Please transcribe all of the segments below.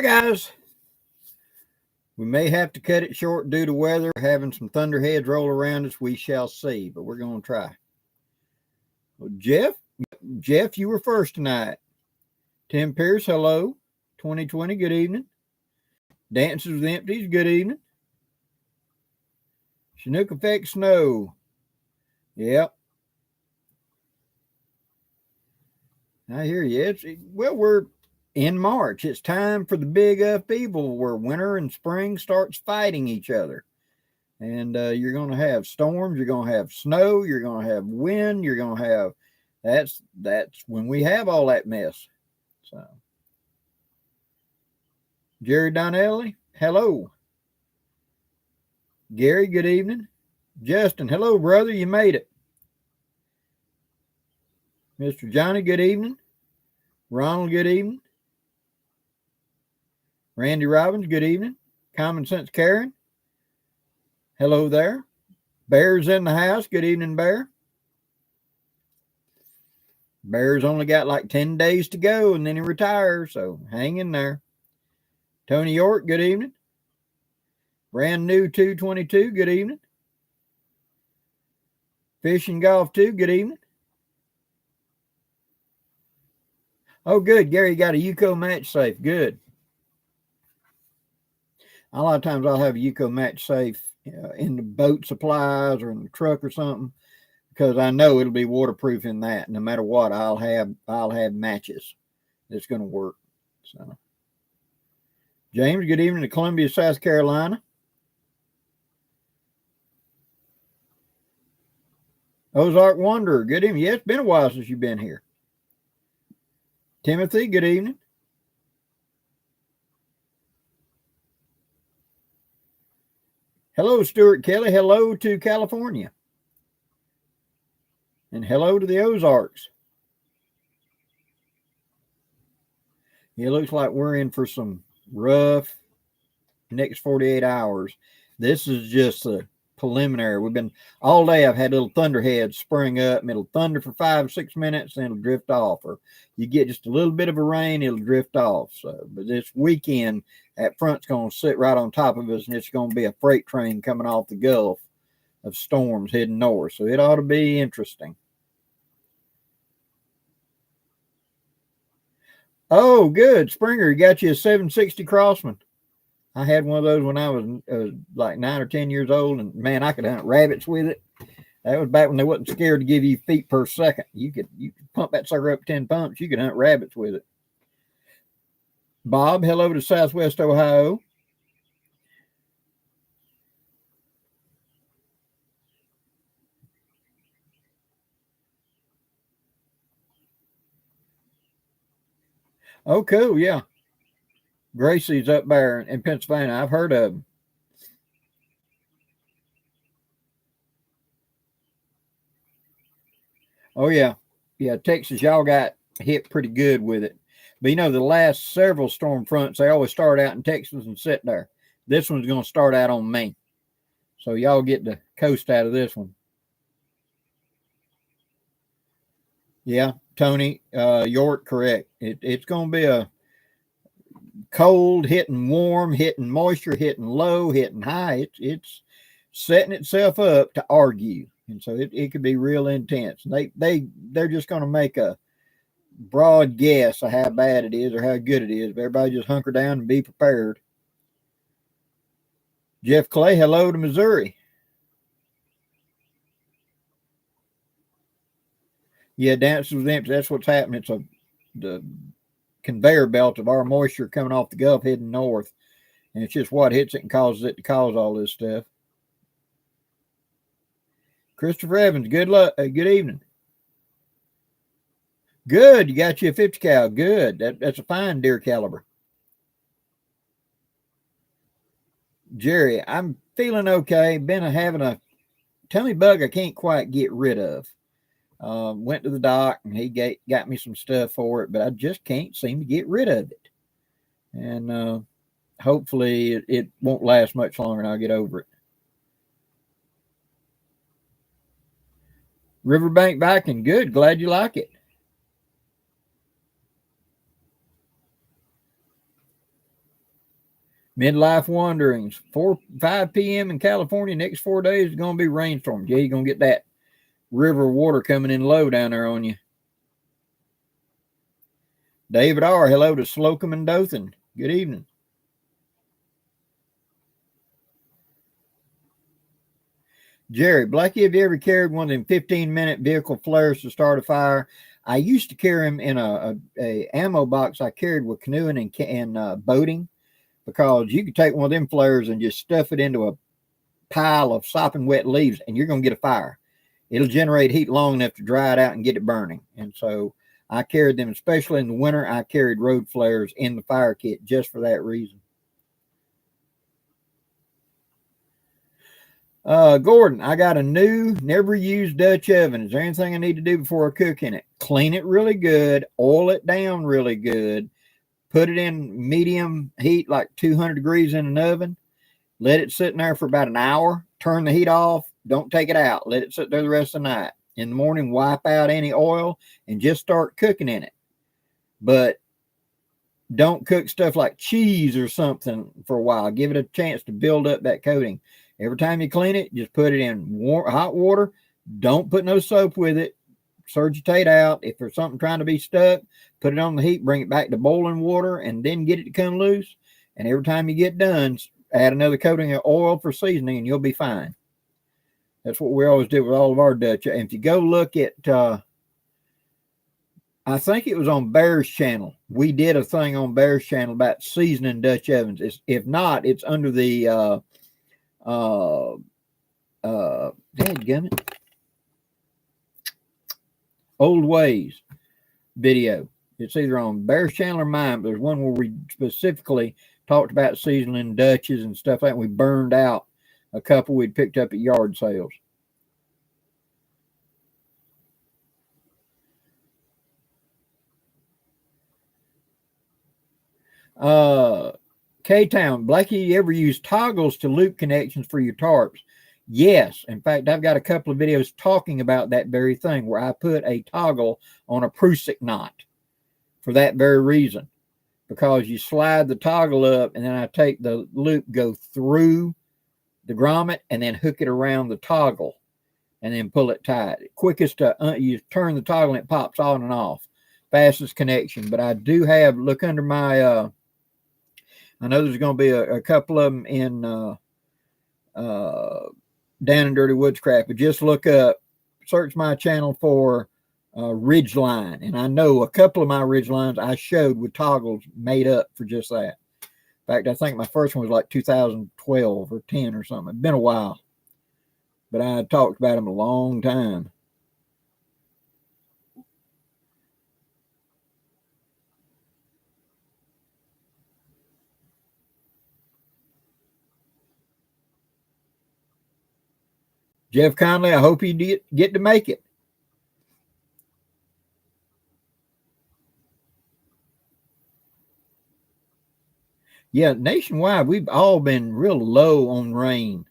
Hi, guys. We may have to cut it short due to weather. Having some thunderheads roll around us, we shall see, but we're going to try. Well, Jeff, you were first tonight. Tim Pierce, hello. 2020, good evening. Dances with Empties, good evening. Chinook Effect Snow. Yep. I hear you. We're in March. It's time for the big upheaval where winter and spring starts fighting each other. And you're going to have storms, you're going to have snow, you're going to have wind, you're going to have, that's when we have all that mess. So, Jerry Donnelly, hello. Gary, good evening. Justin, hello, brother, you made it. Mr. Johnny, good evening. Ronald, good evening. Randy Robbins, good evening. Common Sense Karen, hello there. Bear's in the house, good evening, Bear. Bear's only got like 10 days to go and then he retires, so hang in there. Tony York, good evening. Brand new 222, good evening. Fishing Golf 2, good evening. Oh, good. Gary got a Yuko match safe. Good. A lot of times I'll have a Yuko match safe in the boat supplies or in the truck or something because I know it'll be waterproof in that. No matter what, I'll have matches that's going to work. So, James, good evening to Columbia, South Carolina. Ozark Wanderer, good evening. Yeah, it's been a while since you've been here. Timothy, good evening. Hello, Stuart Kelly. Hello to California. And hello to the Ozarks. It looks like we're in for some rough next 48 hours. This is just a preliminary. We've been all day. I've had little thunderheads spring up, and it'll thunder for 5 or 6 minutes, and it'll drift off. Or you get just a little bit of a rain, it'll drift off. So, but this weekend, that front's going to sit right on top of us, and it's going to be a freight train coming off the Gulf of storms heading north. So it ought to be interesting. Oh, good. Springer, you got you a 760 Crossman. I had one of those when I was like 9 or 10 years old, and man, I could hunt rabbits with it. That was back when they wasn't scared to give you feet per second. You could pump that sucker up 10 pumps. You could hunt rabbits with it. Bob, hello to Southwest Ohio. Oh, cool. Yeah. Gracie's up there in Pennsylvania. I've heard of them. Oh, yeah. Yeah, Texas, y'all got hit pretty good with it. But, you know, the last several storm fronts, they always start out in Texas and sit there. This one's going to start out on Maine. So y'all get the coast out of this one. Yeah, Tony, York, correct. It's going to be a cold, hitting warm, hitting moisture, hitting low, hitting high. It's setting itself up to argue. And so it could be real intense. They're just going to make a broad guess of how bad it is or how good it is. But everybody just hunker down and be prepared. Jeff Clay, hello to Missouri. Yeah, Dances with Empty. That's what's happening. It's the conveyor belt of our moisture coming off the Gulf heading north. And it's just what hits it and causes it to cause all this stuff. Christopher Evans, good luck. Good evening. Good. You got you a 50 cal. Good. That's a fine deer caliber. Jerry, I'm feeling okay. Been having a tummy bug I can't quite get rid of. Went to the doc and he got me some stuff for it, but I just can't seem to get rid of it. And hopefully it won't last much longer and I'll get over it. Riverbank Viking, good. Glad you like it. Midlife wanderings. 5 p.m. in California. Next 4 days is going to be rainstorms. Yeah, you're going to get that river water coming in low down there on you. David R. Hello to Slocum and Dothan. Good evening. Jerry, Blackie, have you ever carried one of them 15-minute vehicle flares to start a fire? I used to carry them in a ammo box I carried with canoeing and boating, because you could take one of them flares and just stuff it into a pile of sopping wet leaves and you're going to get a fire. It'll generate heat long enough to dry it out and get it burning. And so I carried them, especially in the winter. I carried road flares in the fire kit just for that reason. Gordon, I got a new, never used Dutch oven. Is there anything I need to do before I cook in it? Clean it really good, oil it down really good, put it in medium heat, like 200 degrees in an oven. Let it sit in there for about an hour. Turn the heat off. Don't take it out. Let it sit there the rest of the night. In the morning, wipe out any oil and just start cooking in it. But don't cook stuff like cheese or something for a while. Give it a chance to build up that coating. Every time you clean it, just put it in hot water. Don't put no soap with it. Surgitate out. If there's something trying to be stuck, put it on the heat, bring it back to boiling water, and then get it to come loose. And every time you get done, add another coating of oil for seasoning, and you'll be fine. That's what we always do with all of our Dutch. And if you go look at, I think it was on Bear's channel. We did a thing on Bear's channel about seasoning Dutch ovens. If not, it's under the dadgummit, Old Ways video. It's either on Bear's channel or mine, but there's one where we specifically talked about seasoning Dutches and stuff like that. We burned out a couple we'd picked up at yard sales. K-Town, Blackie, you ever use toggles to loop connections for your tarps? Yes. In fact, I've got a couple of videos talking about that very thing, where I put a toggle on a Prusik knot for that very reason. Because you slide the toggle up, and then I take the loop, go through the grommet, and then hook it around the toggle, and then pull it tight. Quickest to you turn the toggle and it pops on and off. Fastest connection. But I do have, look under my, I know there's going to be a couple of them in Down and Dirty Woodcraft, but just look up, search my channel for Ridgeline, and I know a couple of my Ridgelines I showed with toggles made up for just that. In fact, I think my first one was like 2012 or 10 or something. It's been a while, but I talked about them a long time. Jeff Conley, I hope you get to make it. Yeah, nationwide, we've all been real low on rain.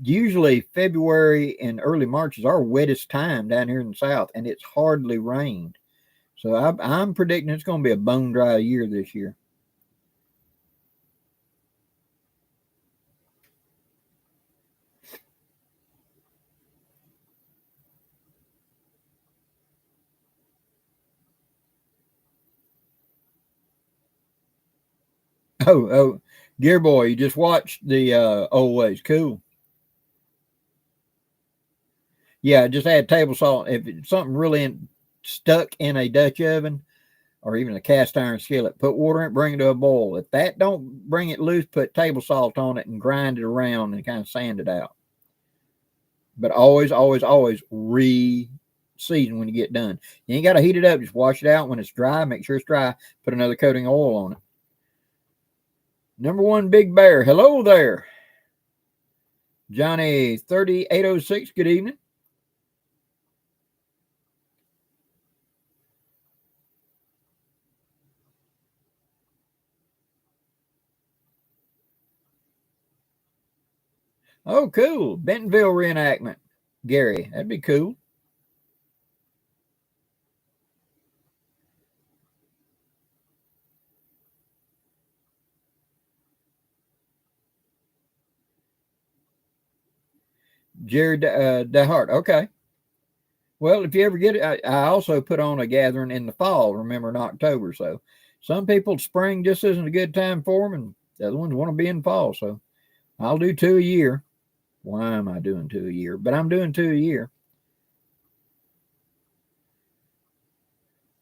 Usually February and early March is our wettest time down here in the South, and it's hardly rained. So I'm predicting it's going to be a bone dry year this year. Oh, Gear Boy, you just watched the Old Ways. Cool. Yeah, just add table salt. If it's something really stuck in a Dutch oven or even a cast iron skillet, put water in it, bring it to a boil. If that don't bring it loose, put table salt on it and grind it around and kind of sand it out. But always, always, always re-season when you get done. You ain't got to heat it up. Just wash it out when it's dry. Make sure it's dry. Put another coating of oil on it. Number one Big Bear. Hello there. Johnny 3806. Good evening. Oh, cool. Bentonville reenactment. Gary, that'd be cool. Jerry DeHart. Okay. Well, if you ever get it, I also put on a gathering in the fall, remember, in October. So some people, spring just isn't a good time for them, and the other ones want to be in fall. So I'll do 2 a year. Why am I doing 2 a year? But I'm doing 2 a year.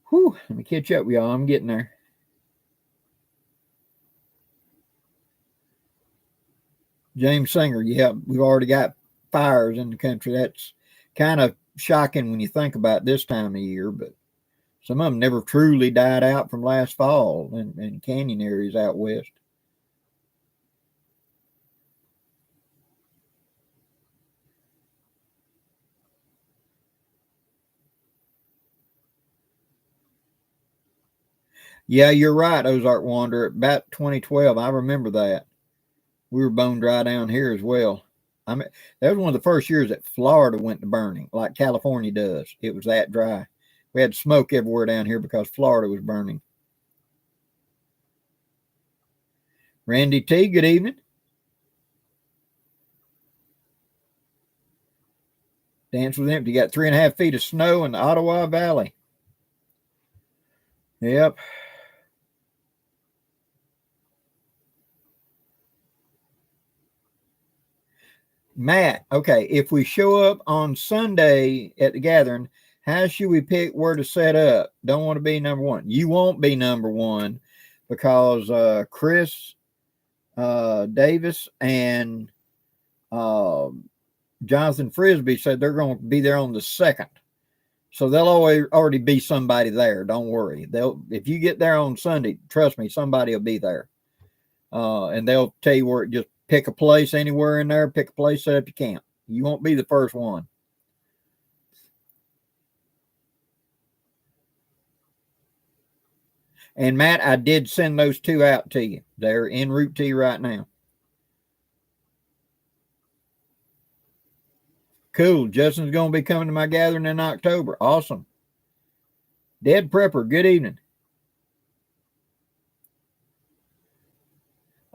Whew, let me catch up with y'all. I'm getting there. James Singer, yeah, we've already got fires in the country. That's kind of shocking when you think about this time of year, but some of them never truly died out from last fall in canyon areas out west. Yeah, you're right, Ozark Wanderer. About 2012, I remember that. We were bone dry down here as well. I mean, that was one of the first years that Florida went to burning, like California does. It was that dry. We had smoke everywhere down here because Florida was burning. Randy T, good evening. Dance with Empty. You got 3.5 feet of snow in the Ottawa Valley. Yep. Matt, okay, if we show up on Sunday at the gathering, how should we pick where to set up? Don't want to be number one. You won't be number one because Chris Davis and Jonathan Frisbee said they're going to be there on the 2nd. So they'll already be somebody there. Don't worry. If you get there on Sunday, trust me, somebody will be there. And they'll tell you where. Just pick a place anywhere in there. Pick a place, set up your camp. You won't be the first one. And Matt, I did send those 2 out to you. They're en route to you right now. Cool. Justin's going to be coming to my gathering in October. Awesome. Dead Prepper, good evening.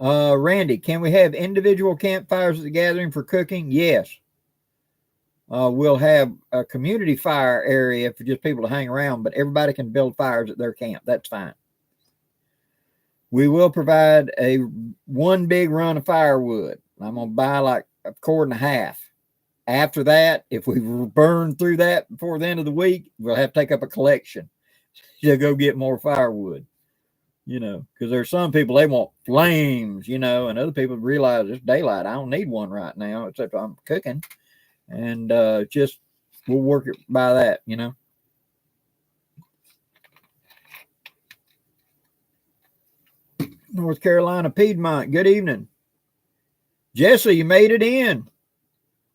Randy, can we have individual campfires at the gathering for cooking? Yes. We'll have a community fire area for just people to hang around, but everybody can build fires at their camp. That's fine. We will provide one big run of firewood. I'm going to buy like 1.5 cords. After that, if we burn through that before the end of the week, we'll have to take up a collection to go get more firewood. Because there's some people, they want flames, and other people realize it's daylight. I don't need one right now, except I'm cooking. And just we'll work it by that, North Carolina Piedmont, good evening. Jesse, you made it in.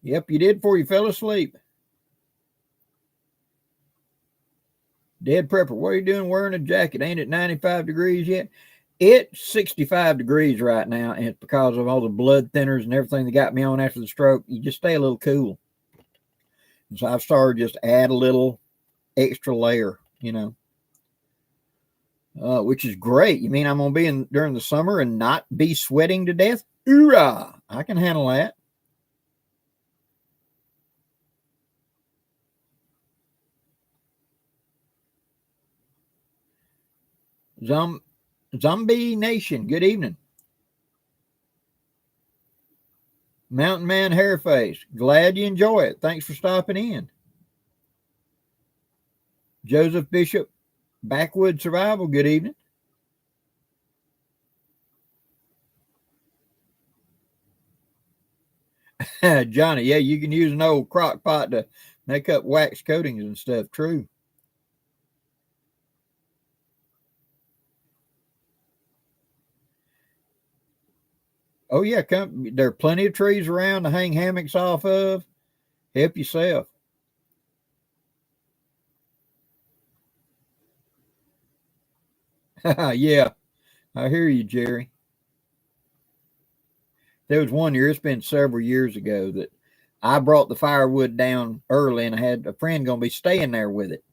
Yep, you did before you fell asleep. Dead Prepper, what are you doing wearing a jacket? Ain't it 95 degrees yet? It's 65 degrees right now, and it's because of all the blood thinners and everything that got me on after the stroke. You just stay a little cool. And so I've started just add a little extra layer, which is great. You mean I'm going to be in during the summer and not be sweating to death? Hoorah! I can handle that. Zombie Nation, good evening. Mountain Man Hairface, glad you enjoy it. Thanks for stopping in. Joseph Bishop, Backwood Survival, good evening. Johnny, yeah, you can use an old crock pot to make up wax coatings and stuff. True. Oh, yeah, there are plenty of trees around to hang hammocks off of. Help yourself. Yeah, I hear you, Jerry. There was one year, it's been several years ago, that I brought the firewood down early, and I had a friend going to be staying there with it.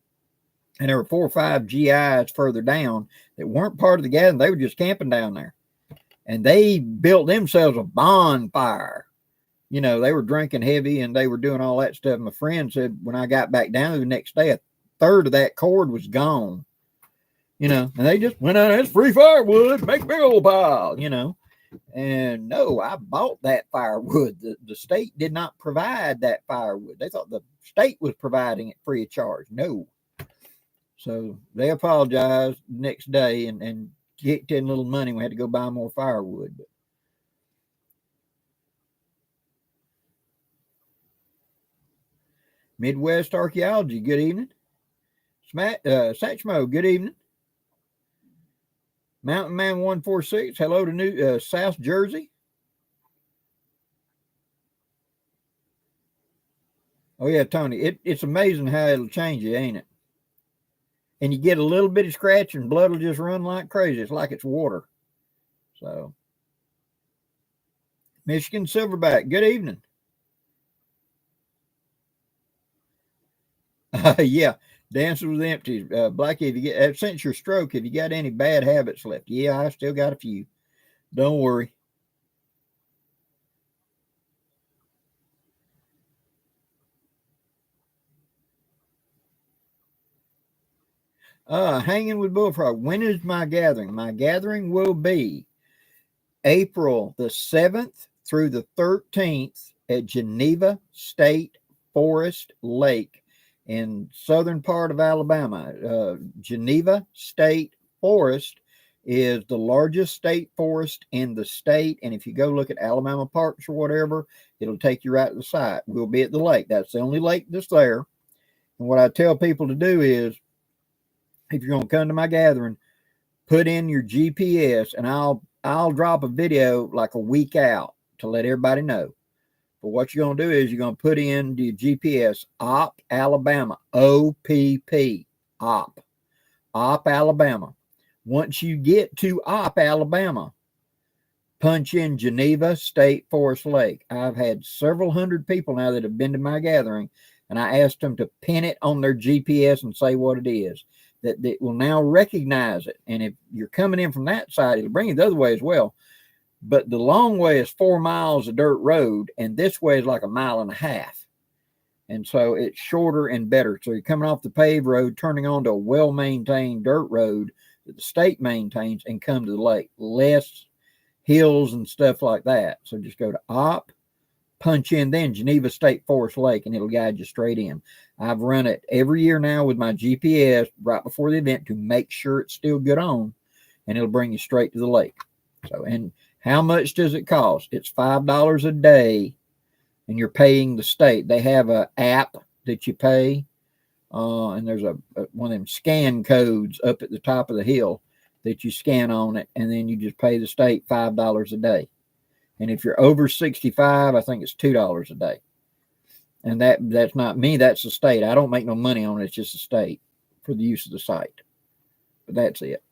And there were 4 or 5 GIs further down that weren't part of the gathering. They were just camping down there. And they built themselves a bonfire. you know, they were drinking heavy and they were doing all that stuff. My friend said when I got back down the next day, a third of that cord was gone, you know, and they just went out, it's free firewood, make a big old pile, you know. And no, I bought that firewood. The state did not provide that firewood. They thought the state was providing it free of charge. No. So they apologized the next day and kicked in a little money. We had to go buy more firewood. But Midwest Archaeology, good evening. Satchmo, good evening. Mountain Man 146, hello to New South Jersey. Oh yeah, Tony, it's amazing how it'll change you, ain't it? And you get a little bit of scratch and blood will just run like crazy. It's like it's water. So, Michigan Silverback, good evening. Yeah, Dances with Empties. Blackie, if you get, since your stroke, have you got any bad habits left? Yeah, I still got a few. Don't worry. Hanging with Bullfrog. When is my gathering? My gathering will be April the 7th through the 13th at Geneva State Forest Lake in southern part of Alabama. Geneva State Forest is the largest state forest in the state. And if you go look at Alabama parks or whatever, it'll take you right to the site. We'll be at the lake. That's the only lake that's there. And what I tell people to do is, if you're going to come to my gathering, put in your GPS and I'll drop a video like a week out to let everybody know. But what you're going to do is you're going to put in the GPS, OP, Alabama, OPP, OP, Alabama. Once you get to OP, Alabama, punch in Geneva State Forest Lake. I've had several hundred people now that have been to my gathering, and I asked them to pin it on their GPS and say what it is. That will now recognize it. And if you're coming in from that side, it'll bring you the other way as well. But the long way is 4 miles of dirt road, and this way is like 1.5 miles. And so it's shorter and better. So you're coming off the paved road, turning onto a well-maintained dirt road that the state maintains, and come to the lake. Less hills and stuff like that. So just go to OP, punch in then Geneva State Forest Lake, and it'll guide you straight in. I've run it every year now with my GPS right before the event to make sure it's still good on, and it'll bring you straight to the lake. So, and how much does it cost? It's $5 a day, and you're paying the state. They have an app that you pay, and there's one of them scan codes up at the top of the hill that you scan on it, and then you just pay the state $5 a day. And if you're over 65, I think it's $2 a day. And that's not me, that's the state. I don't make no money on it. It's just the state for the use of the site. But that's it.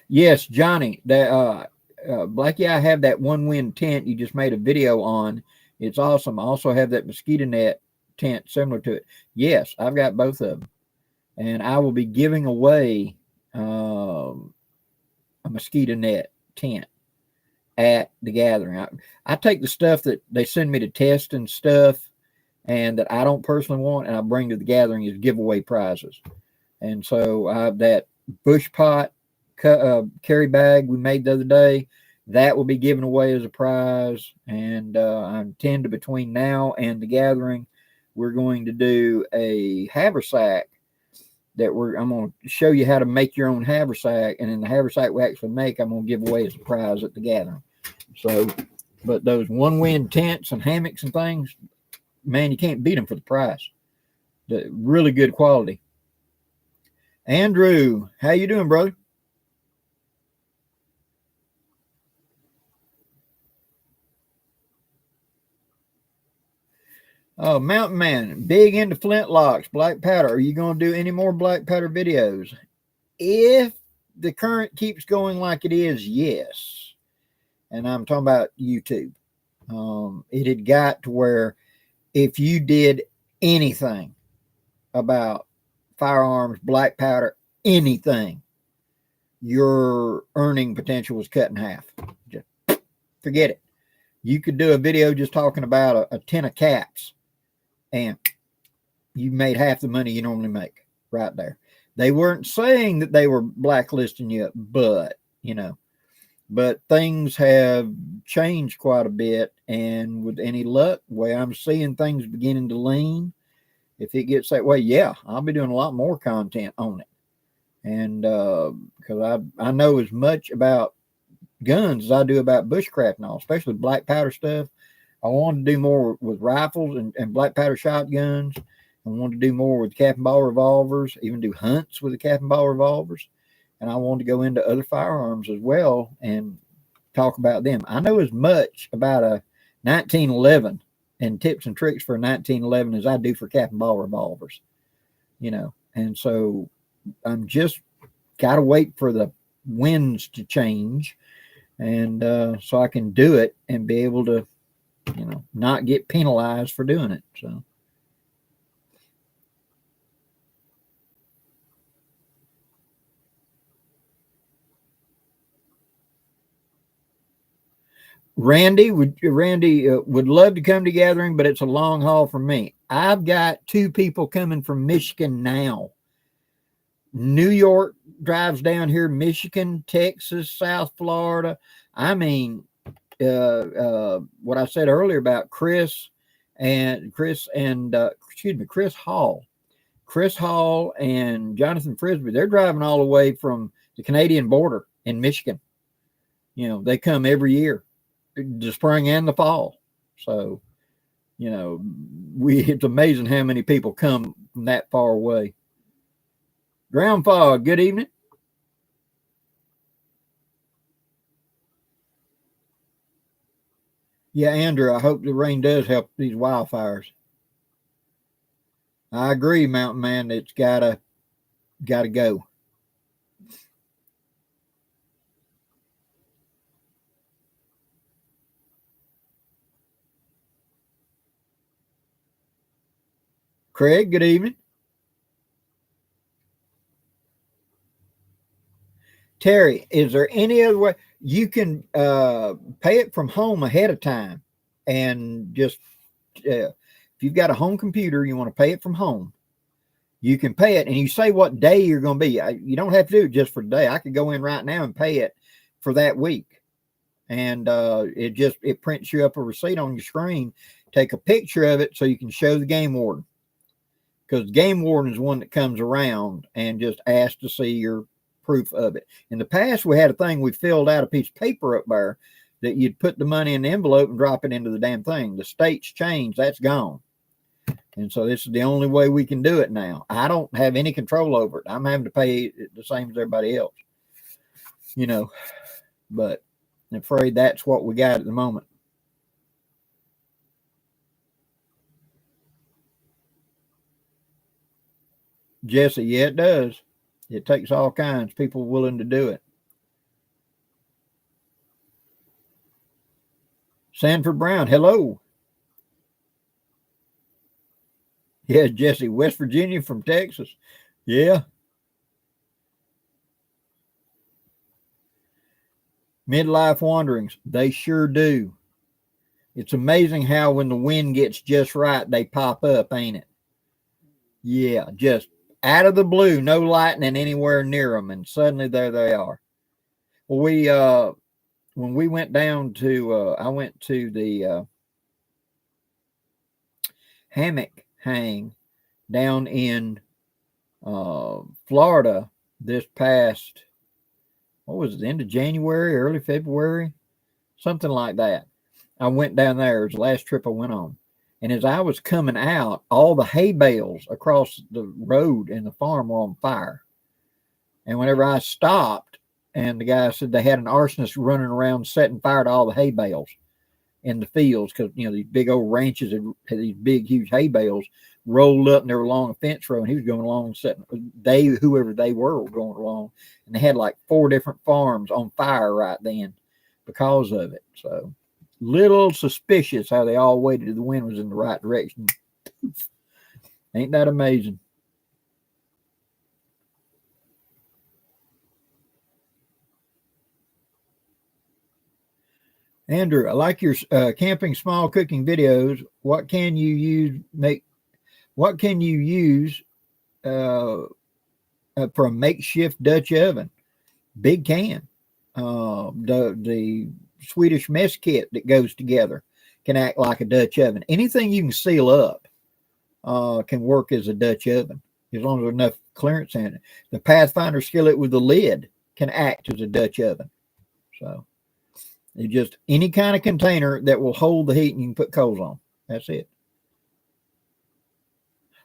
Yes, Johnny, that Blackie, I have that one wind tent you just made a video on. It's awesome. I also have that mosquito net tent similar to it. Yes, I've got both of them. And I will be giving away a mosquito net tent at the gathering. I take the stuff that they send me to test and stuff and that I don't personally want, and I bring to the gathering as giveaway prizes. And so I have that bush pot carry bag we made the other day. That will be given away as a prize. And I intend to, between now and the gathering, we're going to do a haversack that I'm going to show you how to make your own haversack. And in the haversack we actually make, I'm going to give away as a prize at the gathering. So, but those one wind tents and hammocks and things, man, you can't beat them for the price. The really good quality. Andrew, how you doing, brother? Oh, Mountain Man, big into flintlocks, black powder. Are you going to do any more black powder videos? If the current keeps going like it is, yes. And I'm talking about YouTube. It had got to where if you did anything about firearms, black powder, anything, your earning potential was cut in half. Just forget it. You could do a video just talking about a tin of caps, and you made half the money you normally make right there. They weren't saying that they were blacklisting you, but, you know, but things have changed quite a bit. And with any luck, the way I'm seeing things beginning to lean, if it gets that way, yeah, I'll be doing a lot more content on it. And because I know as much about guns as I do about bushcraft and all, especially black powder stuff. I wanted to do more with rifles and black powder shotguns. I wanted to do more with cap and ball revolvers, even do hunts with the cap and ball revolvers. And I wanted to go into other firearms as well and talk about them. I know as much about a 1911 and tips and tricks for a 1911 as I do for cap and ball revolvers, you know. And so I'm just got to wait for the winds to change. And so I can do it and be able to, you know, not get penalized for doing it. So. Randy would love to come to gathering, but it's a long haul for me. I've got 2 people coming from Michigan now. New York drives down here, Michigan, Texas, South Florida. I mean, what I said earlier about Chris Hall. Chris Hall and Jonathan Frisbee, they're driving all the way from the Canadian border in Michigan. You know, they come every year, the spring and the fall. So, you know, it's amazing how many people come from that far away. Ground fog, good evening. Yeah, Andrew, I hope the rain does help these wildfires. I agree, Mountain Man. It's gotta go. Craig, good evening. Terry, is there any other way you can pay it from home ahead of time and just if you've got a home computer, you want to pay it from home, you can pay it and you say what day you're going to be. You don't have to do it just for today. I could go in right now and pay it for that week. And it prints you up a receipt on your screen. Take a picture of it so you can show the game warden. Because the game warden is one that comes around and just asks to see your proof of it. In the past, we had a thing, we filled out a piece of paper up there that you'd put the money in the envelope and drop it into the damn thing. The state's changed, that's gone. And so this is the only way we can do it now. I don't have any control over it. I'm having to pay the same as everybody else, you know, but I'm afraid that's what we got at the moment. Jesse, yeah, it does. It takes all kinds of people willing to do it. Sanford Brown, hello. Yeah, Jesse, West Virginia from Texas. Yeah. Midlife wanderings, they sure do. It's amazing how when the wind gets just right, they pop up, ain't it? Yeah, just out of the blue, no lightning anywhere near them, and suddenly there they are. Well, when we went down to, I went to the hammock hang down in Florida this past, what was it, the end of January, early February, something like that. I went down there. It was the last trip I went on. And as I was coming out, all the hay bales across the road in the farm were on fire. And whenever I stopped, and the guy said they had an arsonist running around setting fire to all the hay bales in the fields because, you know, these big old ranches had these big, huge hay bales rolled up and they were along a fence row, and he was going along setting, whoever they were going along. And they had like 4 different farms on fire right then because of it. So little suspicious how they all waited till the wind was in the right direction. Ain't that amazing? Andrew, I like your camping small cooking videos. What can you use for a makeshift Dutch oven? Big can. The Swedish mess kit that goes together can act like a Dutch oven. Anything you can seal up can work as a Dutch oven, as long as there's enough clearance in it. The Pathfinder skillet with the lid can act as a Dutch oven. So it's just any kind of container that will hold the heat and you can put coals on. That's it.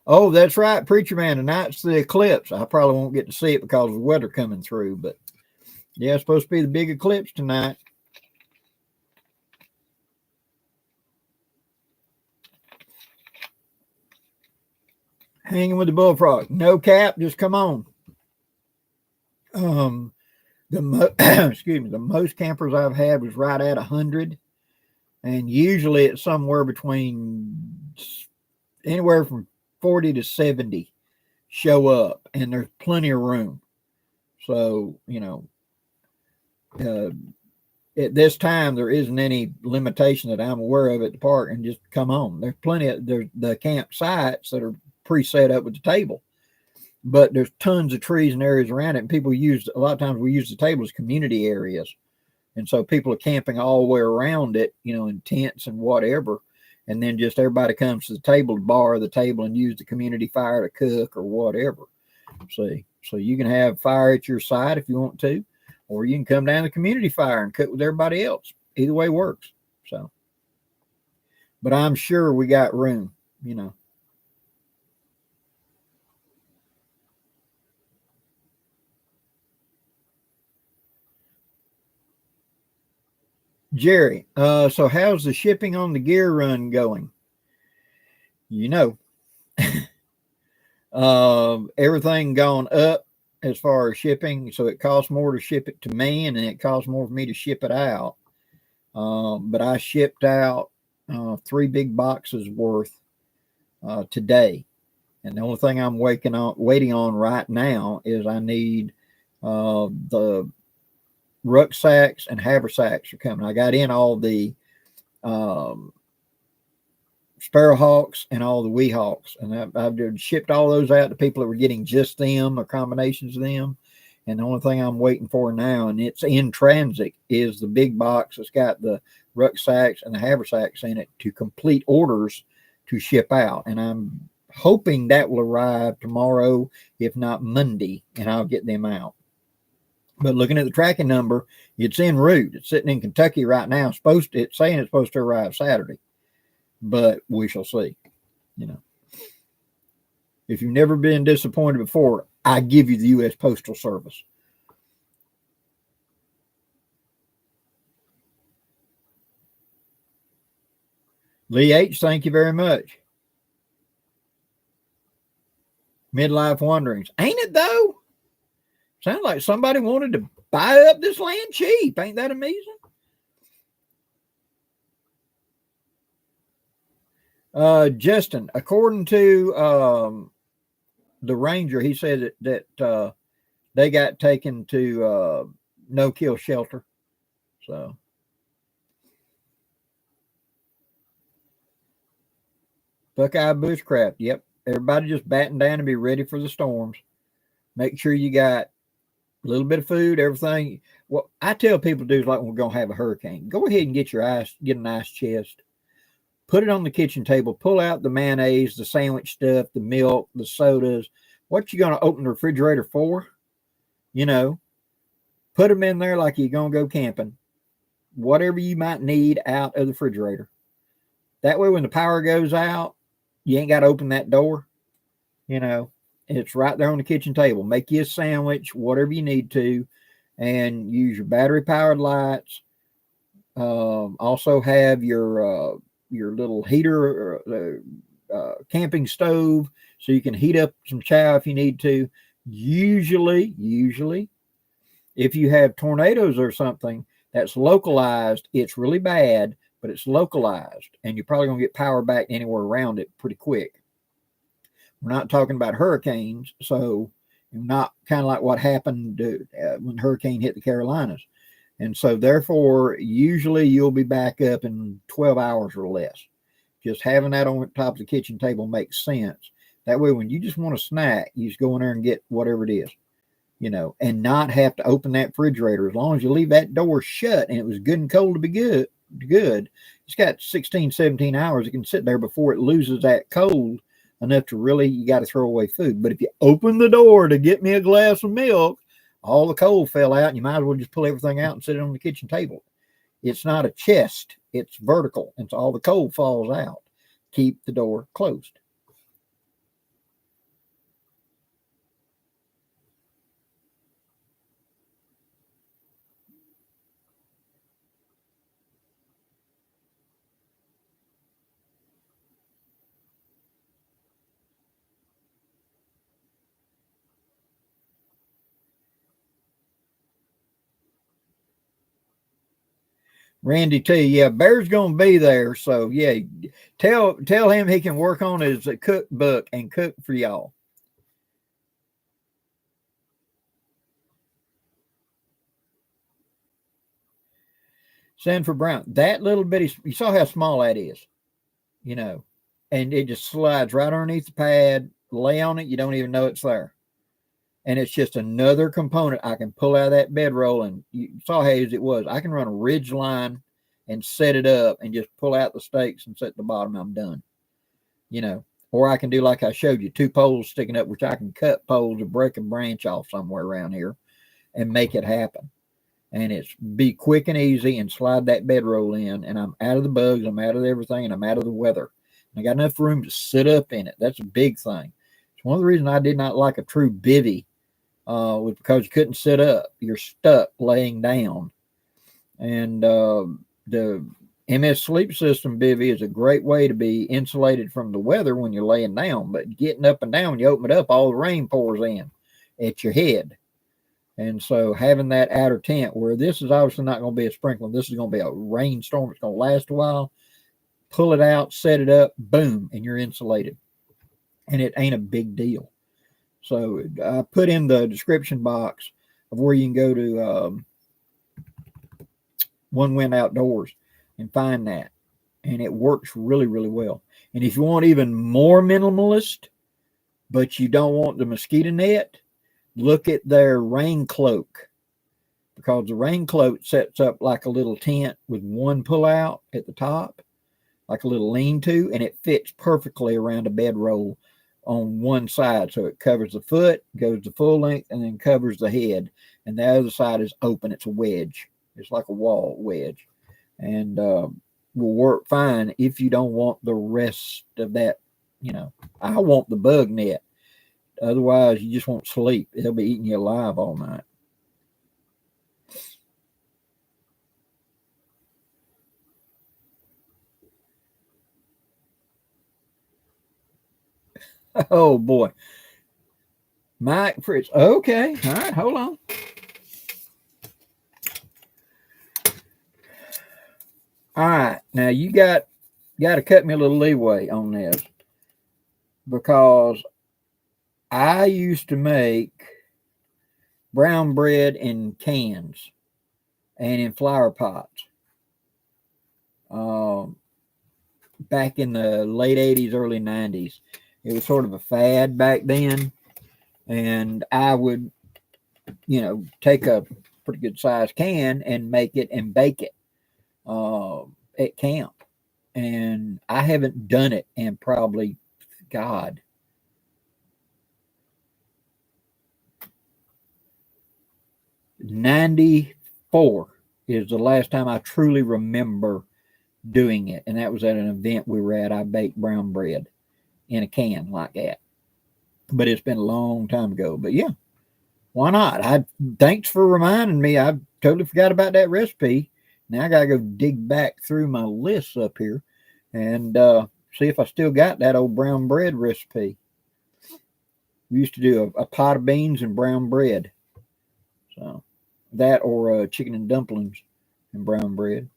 Oh, that's right, Preacher Man. Tonight's the eclipse. I probably won't get to see it because of the weather coming through, but yeah, it's supposed to be the big eclipse tonight. Hanging with the bullfrog. No cap, just come on. Excuse me, the most campers I've had was right at 100, and usually it's somewhere between anywhere from 40 to 70 show up, and there's plenty of room. So, you know, at this time there isn't any limitation that I'm aware of at the park, and just come on. There's plenty of the campsites that are pre-set up with the table, but there's tons of trees and areas around it, and people use, a lot of times we use the table as community areas, and so people are camping all the way around it, you know, in tents and whatever, and then just everybody comes to the table to borrow the table and use the community fire to cook or whatever. See, so you can have fire at your side if you want to, or you can come down to the community fire and cook with everybody else. Either way works. So, but I'm sure we got room, you know. Jerry, so how's the shipping on the gear run going? You know, everything gone up as far as shipping, so it costs more to ship it to me, and it costs more for me to ship it out. But I shipped out 3 big boxes worth today, and the only thing I'm waiting on right now is I need the rucksacks and haversacks are coming. I got in all the Sparrowhawks and all the Weehawks, and I've shipped all those out to people that were getting just them or combinations of them. And the only thing I'm waiting for now, and it's in transit, is the big box that's got the rucksacks and the haversacks in it to complete orders to ship out. And I'm hoping that will arrive tomorrow, if not Monday, and I'll get them out. But looking at the tracking number, it's en route. It's sitting in Kentucky right now. It's saying it's supposed to arrive Saturday, but we shall see. You know, if you've never been disappointed before, I give you the U.S. Postal Service. Lee H., thank you very much. Midlife Wanderings. Ain't it though? Sounds like somebody wanted to buy up this land cheap. Ain't that amazing? Justin, according to the ranger, he said that they got taken to no-kill shelter. So Buckeye Bushcraft. Yep. Everybody just batten down and be ready for the storms. Make sure you got a little bit of food, everything. What I tell people to do is, like when we're going to have a hurricane, go ahead and get a nice chest. Put it on the kitchen table. Pull out the mayonnaise, the sandwich stuff, the milk, the sodas. What you going to open the refrigerator for? You know, put them in there like you're going to go camping. Whatever you might need out of the refrigerator. That way when the power goes out, you ain't got to open that door. You know, it's right there on the kitchen table. Make you a sandwich, whatever you need to, and use your battery-powered lights. Also have your little heater, camping stove, so you can heat up some chow if you need to. Usually, if you have tornadoes or something that's localized, it's really bad, but it's localized, and you're probably going to get power back anywhere around it pretty quick. We're not talking about hurricanes, so not kind of like what happened when the hurricane hit the Carolinas. And so therefore, usually you'll be back up in 12 hours or less. Just having that on top of the kitchen table makes sense. That way, when you just want a snack, you just go in there and get whatever it is, you know, and not have to open that refrigerator. As long as you leave that door shut and it was good and cold to be good, it's got 16, 17 hours. It can sit there before it loses that cold enough to really, you got to throw away food. But if you open the door to get me a glass of milk, all the cold fell out, and you might as well just pull everything out and sit it on the kitchen table. It's not a chest, it's vertical, and so all the cold falls out. Keep the door closed. Randy T, yeah, Bear's gonna be there, so yeah, tell him he can work on his cookbook and cook for y'all. Sanford Brown, that little bitty, you saw how small that is, you know, and it just slides right underneath the pad, lay on it, you don't even know it's there. And it's just another component I can pull out of that bedroll, and you saw how easy it was. I can run a ridge line and set it up and just pull out the stakes and set the bottom. I'm done, you know. Or I can do like I showed you, 2 poles sticking up, which I can cut poles or break a branch off somewhere around here and make it happen. And it's be quick and easy and slide that bedroll in, and I'm out of the bugs, I'm out of everything, and I'm out of the weather. And I got enough room to sit up in it. That's a big thing. It's one of the reasons I did not like a true bivvy. Was because you couldn't sit up. You're stuck laying down. And the MS Sleep System bivvy is a great way to be insulated from the weather when you're laying down. But getting up and down, when you open it up, all the rain pours in at your head. And so having that outer tent, where this is obviously not going to be a sprinkler, this is going to be a rainstorm. It's going to last a while. Pull it out, set it up, boom, and you're insulated. And it ain't a big deal. So I put in the description box of where you can go to One Wind Outdoors and find that. And it works really, really well. And if you want even more minimalist, but you don't want the mosquito net, look at their rain cloak. Because the rain cloak sets up like a little tent with one pull-out at the top, like a little lean-to, and it fits perfectly around a bedroll on one side, so it covers the foot, goes to full length, and then covers the head. And the other side is open. It's a wedge. It's like a wall wedge, and will work fine if you don't want the rest of that. You know, I want the bug net. Otherwise, you just won't sleep. It'll be eating you alive all night. Oh boy. Mike Fritz. Okay. All right. Hold on. All right. Now you got to cut me a little leeway on this, because I used to make brown bread in cans and in flower pots. Back in the late 80s, early 90s. It was sort of a fad back then. And I would, you know, take a pretty good sized can and make it and bake it at camp. And I haven't done it in probably, God, 94 is the last time I truly remember doing it. And that was at an event we were at. I baked brown bread in a can like that. But it's been a long time ago. But yeah, why not? Thanks for reminding me. I totally forgot about that recipe. Now I gotta go dig back through my lists up here and see if I still got that old brown bread recipe. We used to do a pot of beans and brown bread. So that, or chicken and dumplings and brown bread.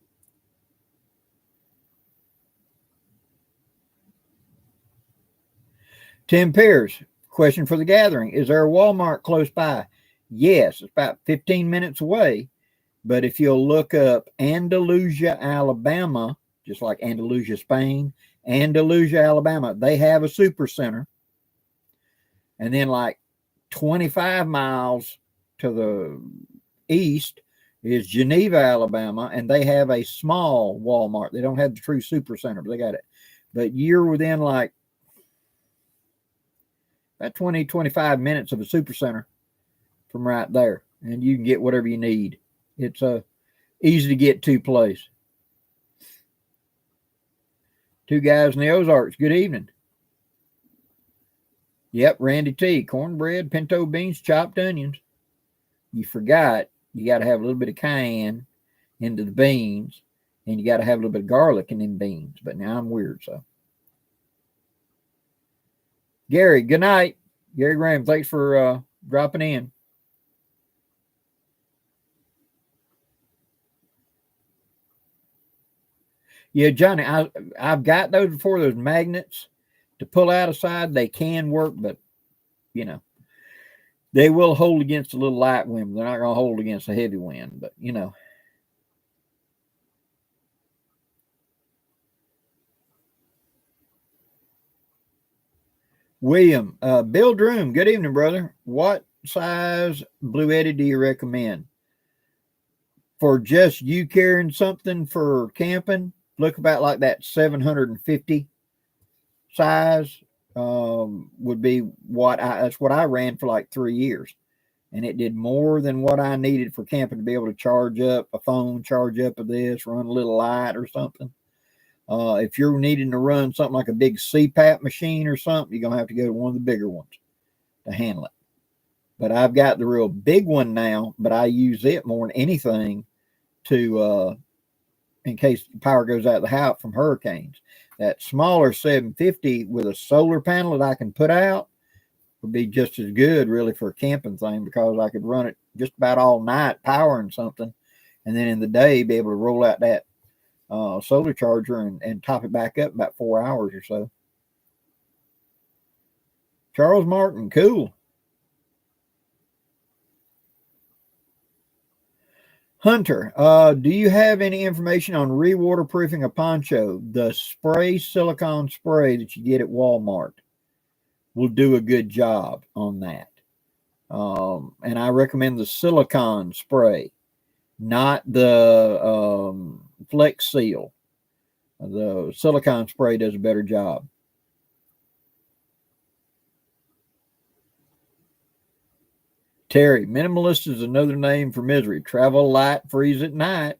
Tim Pierce, question for the gathering. Is there a Walmart close by? Yes, it's about 15 minutes away. But if you'll look up Andalusia, Alabama, just like Andalusia, Spain, Andalusia, Alabama, they have a super center. And then like 25 miles to the east is Geneva, Alabama, and they have a small Walmart. They don't have the true super center, but they got it. But you're within like about 20, 25 minutes of a super center from right there, and you can get whatever you need. It's a easy to get to place. Two guys in the Ozarks. Good evening. Yep, Randy T. Cornbread, pinto beans, chopped onions. You forgot you got to have a little bit of cayenne into the beans, and you got to have a little bit of garlic in them beans. But now I'm weird, so. Gary, good night. Gary Graham, thanks for dropping in. Yeah, Johnny, I've got those before, those magnets to pull out aside. They can work, but, you know, they will hold against a little light wind. They're not going to hold against a heavy wind, but, you know. William, Bill Droom, good evening, brother. What size Blue Eddy do you recommend? For just you carrying something for camping, look about like that 750 size would be that's what I ran for like 3 years. And it did more than what I needed for camping to be able to charge up a phone, charge up of this, run a little light or something. If you're needing to run something like a big CPAP machine or something, you're going to have to go to one of the bigger ones to handle it. But I've got the real big one now, but I use it more than anything to, in case the power goes out of the house from hurricanes. That smaller 750 with a solar panel that I can put out would be just as good really for a camping thing, because I could run it just about all night powering something. And then in the day, be able to roll out that solar charger and top it back up in about 4 hours or so. Charles Martin, cool. Hunter, do you have any information on re-waterproofing a poncho? The spray, silicone spray that you get at Walmart will do a good job on that. And I recommend the silicone spray, not the Flex Seal. The silicone spray does a better job. Terry, minimalist is another name for misery. Travel light, freeze at night.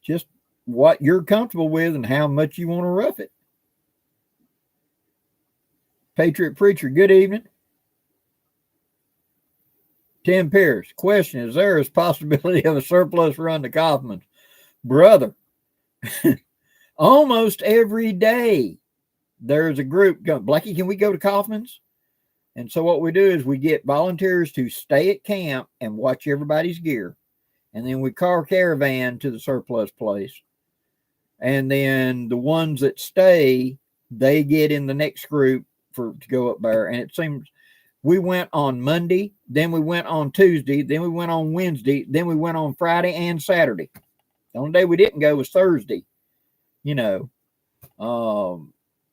Just what you're comfortable with and how much you want to rough it. Patriot Preacher, good evening. Tim Pierce, question, is there a possibility of a surplus run to Kaufman's? Brother, almost every day there's a group going, Blackie, can we go to Kaufman's? And so what we do is we get volunteers to stay at camp and watch everybody's gear. And then we car caravan to the surplus place. And then the ones that stay, they get in the next group to go up there. And it seems we went on Monday, then we went on Tuesday, then we went on Wednesday, then we went on Friday and Saturday. The only day we didn't go was Thursday, you know.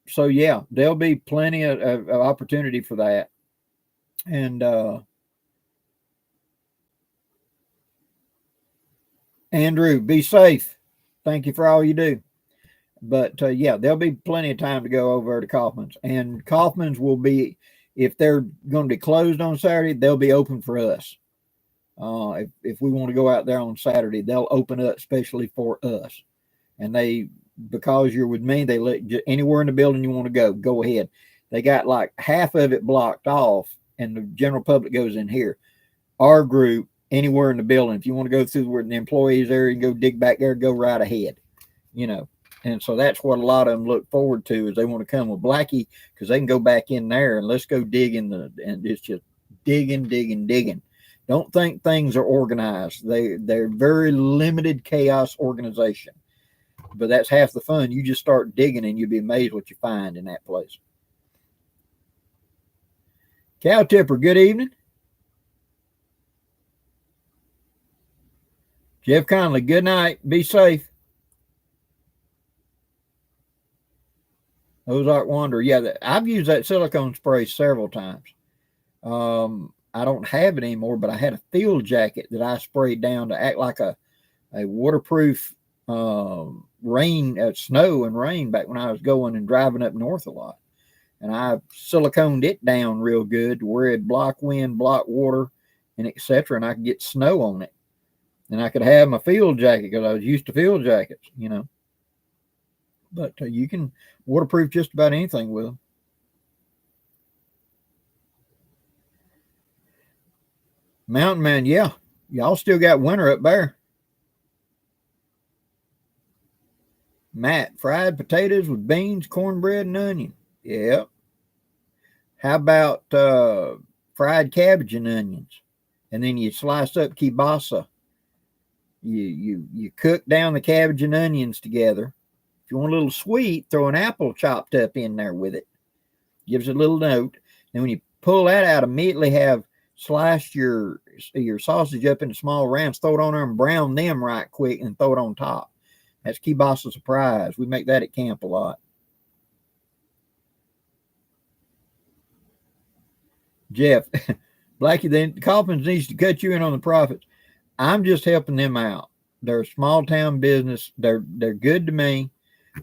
So yeah, there'll be plenty of opportunity for that. And Andrew, be safe. Thank you for all you do. But yeah, there'll be plenty of time to go over to Kaufman's. And Kaufman's will be, if they're going to be closed on Saturday, they'll be open for us. If we want to go out there on Saturday, they'll open up especially for us. And because you're with me, they let you anywhere in the building you want to go ahead. They got like half of it blocked off, and the general public goes in here. Our group, anywhere in the building, if you want to go through where the employees area and go dig back there, go right ahead, you know. And so that's what a lot of them look forward to, is they want to come with Blackie, because they can go back in there and let's go dig and it's just digging. Don't think things are organized. They're very limited chaos organization. But that's half the fun. You just start digging and you'll be amazed what you find in that place. Cow Tipper, good evening. Jeff Conley, good night. Be safe. Ozark Wanderer. Yeah, I've used that silicone spray several times. I don't have it anymore, but I had a field jacket that I sprayed down to act like a waterproof rain, snow and rain back when I was going and driving up north a lot. And I siliconed it down real good to where it'd block wind, block water, and etc. And I could get snow on it. And I could have my field jacket because I was used to field jackets, you know. But you can waterproof just about anything with them. Mountain Man, yeah. Y'all still got winter up there. Matt, fried potatoes with beans, cornbread, and onion. Yep. How about fried cabbage and onions? And then you slice up kielbasa. You cook down the cabbage and onions together. If you want a little sweet, throw an apple chopped up in there with it. Gives it a little note. Then when you pull that out, immediately have sliced your sausage up into small rounds, throw it on there and brown them right quick and throw it on top. That's kielbasa surprise. We make that at camp a lot. Jeff, Blackie, the Coffins needs to cut you in on the profits. I'm just helping them out. They're a small town business. They're good to me.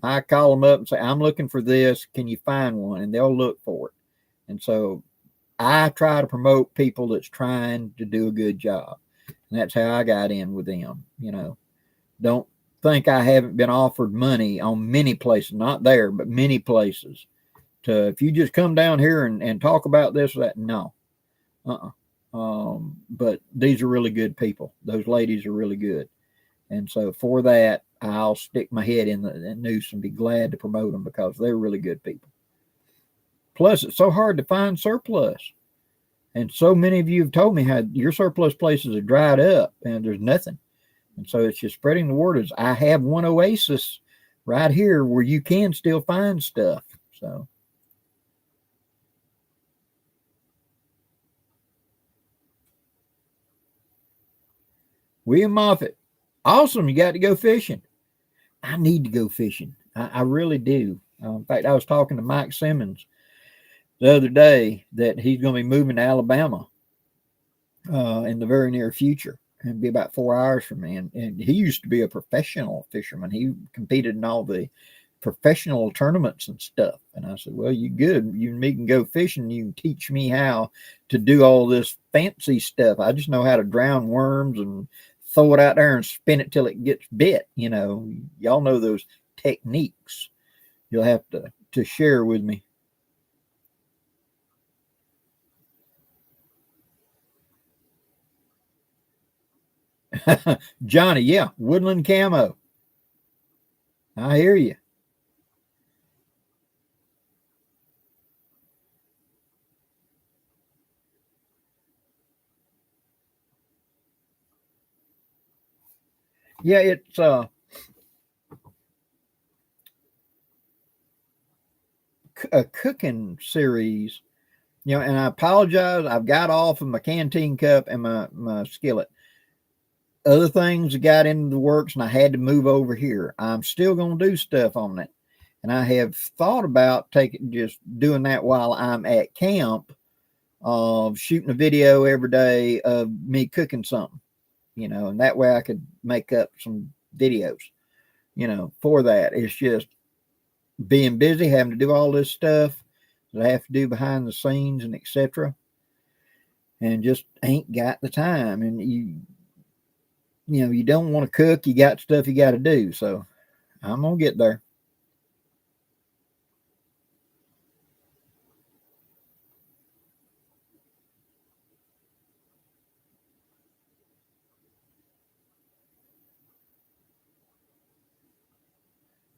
I call them up and say, I'm looking for this. Can you find one? And they'll look for it. And so I try to promote people that's trying to do a good job. And that's how I got in with them. You know, don't think I haven't been offered money on many places, not there, but many places. If you just come down here and talk about this or that, no. But these are really good people. Those ladies are really good. And so for that, I'll stick my head in the noose and be glad to promote them because they're really good people. Plus, it's so hard to find surplus. And so many of you have told me how your surplus places are dried up and there's nothing. And so it's just spreading the word. As I have one oasis right here where you can still find stuff. So. William Moffett, awesome. You got to go fishing. I need to go fishing. I really do. In fact, I was talking to Mike Simmons the other day that he's going to be moving to Alabama in the very near future. And be about 4 hours from me. And he used to be a professional fisherman. He competed in all the professional tournaments and stuff. And I said, well, you good. You and me can go fishing. You can teach me how to do all this fancy stuff. I just know how to drown worms and throw it out there and spin it till it gets bit. You know, y'all know those techniques. You'll have to share with me. Johnny, yeah, woodland camo. I hear you. Yeah, it's a cooking series, you know, and I apologize. I've got off of my canteen cup and my skillet. Other things got into the works and I had to move over here. I'm still going to do stuff on it. And I have thought about just doing that while I'm at camp, shooting a video every day of me cooking something, you know, and that way I could make up some videos, you know, for that. It's just being busy, having to do all this stuff that I have to do behind the scenes and etc. And just ain't got the time. And you know, you don't want to cook, you got stuff you got to do. So I'm going to get there.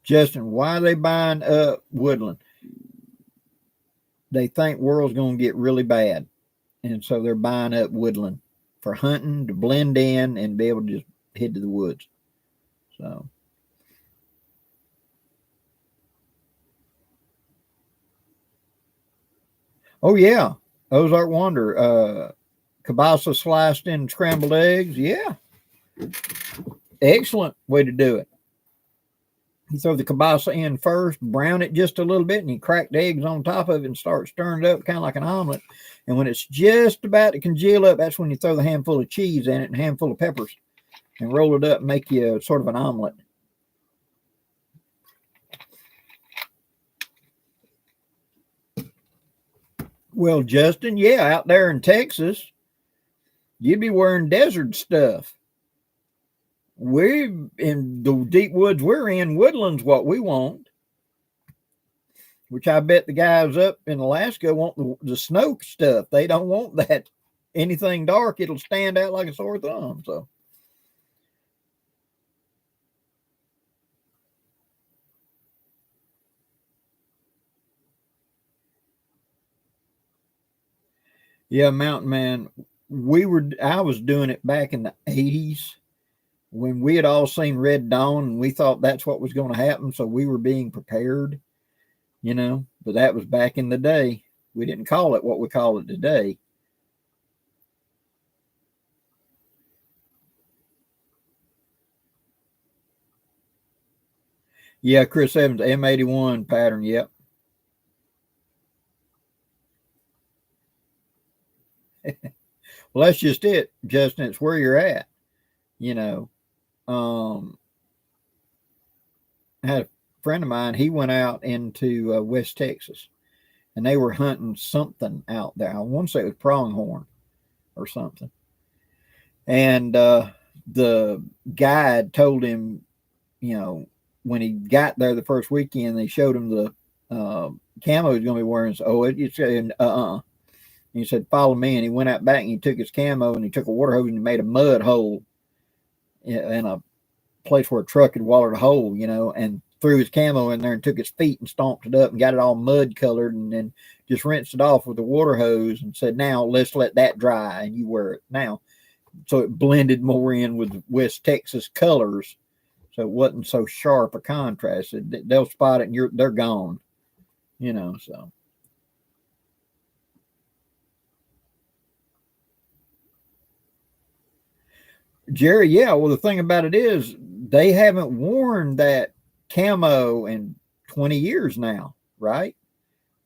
Justin, why are they buying up woodland? They think world's going to get really bad. And so they're buying up woodland for hunting, to blend in and be able to just head to the woods. So. Oh, yeah. Ozark Wonder, kielbasa sliced in scrambled eggs. Yeah, excellent way to do it. You throw the kielbasa in first, brown it just a little bit, and you crack the eggs on top of it and start stirring it up kind of like an omelet. And when it's just about to congeal up, that's when you throw the handful of cheese in it and a handful of peppers and roll it up and make you sort of an omelet. Well, Justin, yeah, out there in Texas, you'd be wearing desert stuff. We in the deep woods we're in, woodland's what we want. Which I bet the guys up in Alaska want the snow stuff. They don't want that anything dark. It'll stand out like a sore thumb. So yeah, Mountain Man, I was doing it back in the 80s when we had all seen Red Dawn and we thought that's what was going to happen. So we were being prepared, you know, but that was back in the day. We didn't call it what we call it today. Yeah, Chris Evans, M81 pattern. Yep. Well, that's just it, Justin. It's where you're at, you know. I had a friend of mine, he went out into West Texas and they were hunting something out there. I want to say it was pronghorn or something. And the guide told him, you know, when he got there the first weekend, they showed him the camo he's going to be wearing. So, it's he said, follow me. And he went out back and he took his camo and he took a water hose and he made a mud hole in a place where a truck had watered a hole, you know, and threw his camo in there and took his feet and stomped it up and got it all mud colored and then just rinsed it off with a water hose and said, now let's let that dry and you wear it now. So it blended more in with West Texas colors. So it wasn't so sharp a contrast. They'll spot it and they're gone, you know, so. Jerry, yeah, well, the thing about it is they haven't worn that camo in 20 years now, right?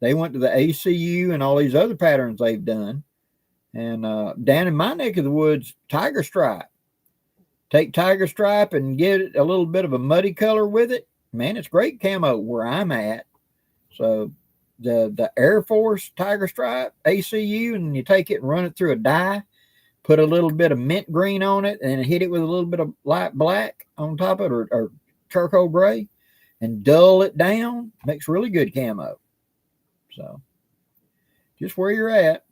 They went to the ACU and all these other patterns they've done. And down in my neck of the woods, tiger stripe. Take tiger stripe and get a little bit of a muddy color with it. Man, it's great camo where I'm at. So the Air Force tiger stripe, ACU, and you take it and run it through a dye. Put a little bit of mint green on it and hit it with a little bit of light black on top of it or charcoal gray and dull it down. Makes really good camo. So just where you're at.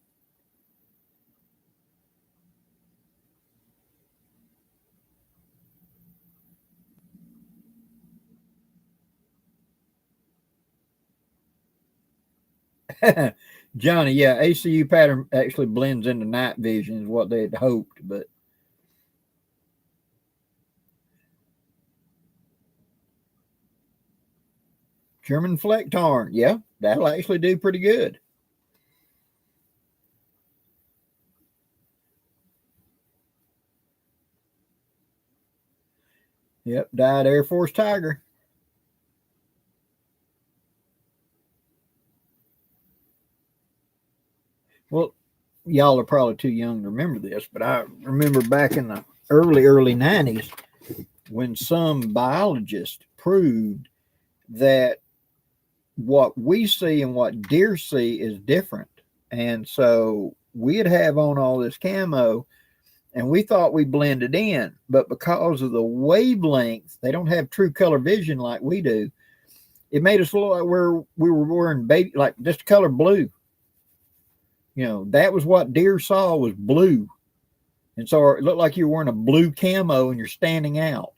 Johnny, yeah, ACU pattern actually blends into night vision is what they had hoped, but German fleck tarn, yeah, that'll actually do pretty good. Yep, dyed Air Force Tiger. Well, y'all are probably too young to remember this, but I remember back in the early 90s when some biologist proved that what we see and what deer see is different. And so we'd have on all this camo and we thought we blended in, but because of the wavelength, they don't have true color vision like we do. It made us look like we were wearing baby, like just color blue. You know, that was what deer saw was blue. And so it looked like you were wearing a blue camo and you're standing out.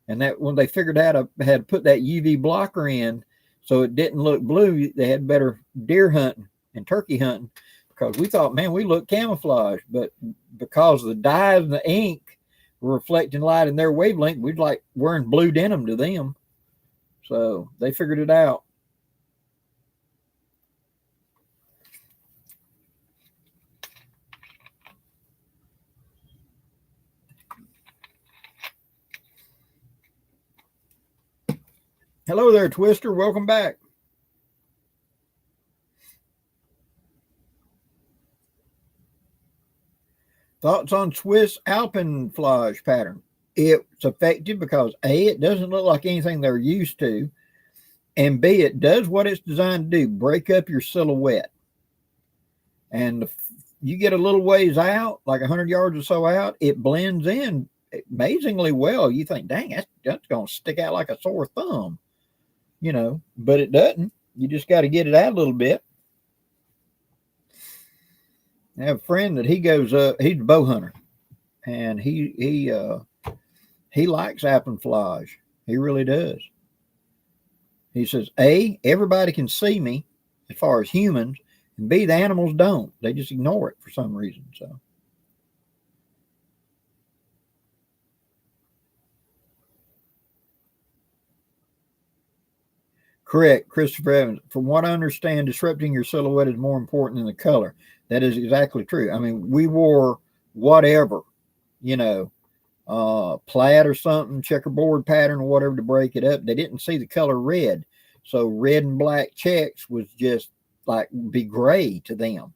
And that when they figured out had to put that UV blocker in so it didn't look blue, they had better deer hunting and turkey hunting because we thought, man, we look camouflage. But because the dyes and the ink were reflecting light in their wavelength, we'd like wearing blue denim to them. So they figured it out. Hello there, Twister. Welcome back. Thoughts on Swiss Alpenflage pattern? It's effective because A, it doesn't look like anything they're used to, and B, it does what it's designed to do, break up your silhouette. And you get a little ways out, like 100 yards or so out, it blends in amazingly well. You think, dang, that's going to stick out like a sore thumb, you know, but it doesn't. You just got to get it out a little bit. I have a friend that he goes up, he's a bow hunter, and he likes Alpenflage. He really does. He says, A, everybody can see me as far as humans, and B, the animals don't. They just ignore it for some reason. So correct, Christopher Evans. From what I understand, disrupting your silhouette is more important than the color. That is exactly true. I mean, we wore whatever, you know, plaid or something, checkerboard pattern or whatever to break it up. They didn't see the color red. So red and black checks was just like be gray to them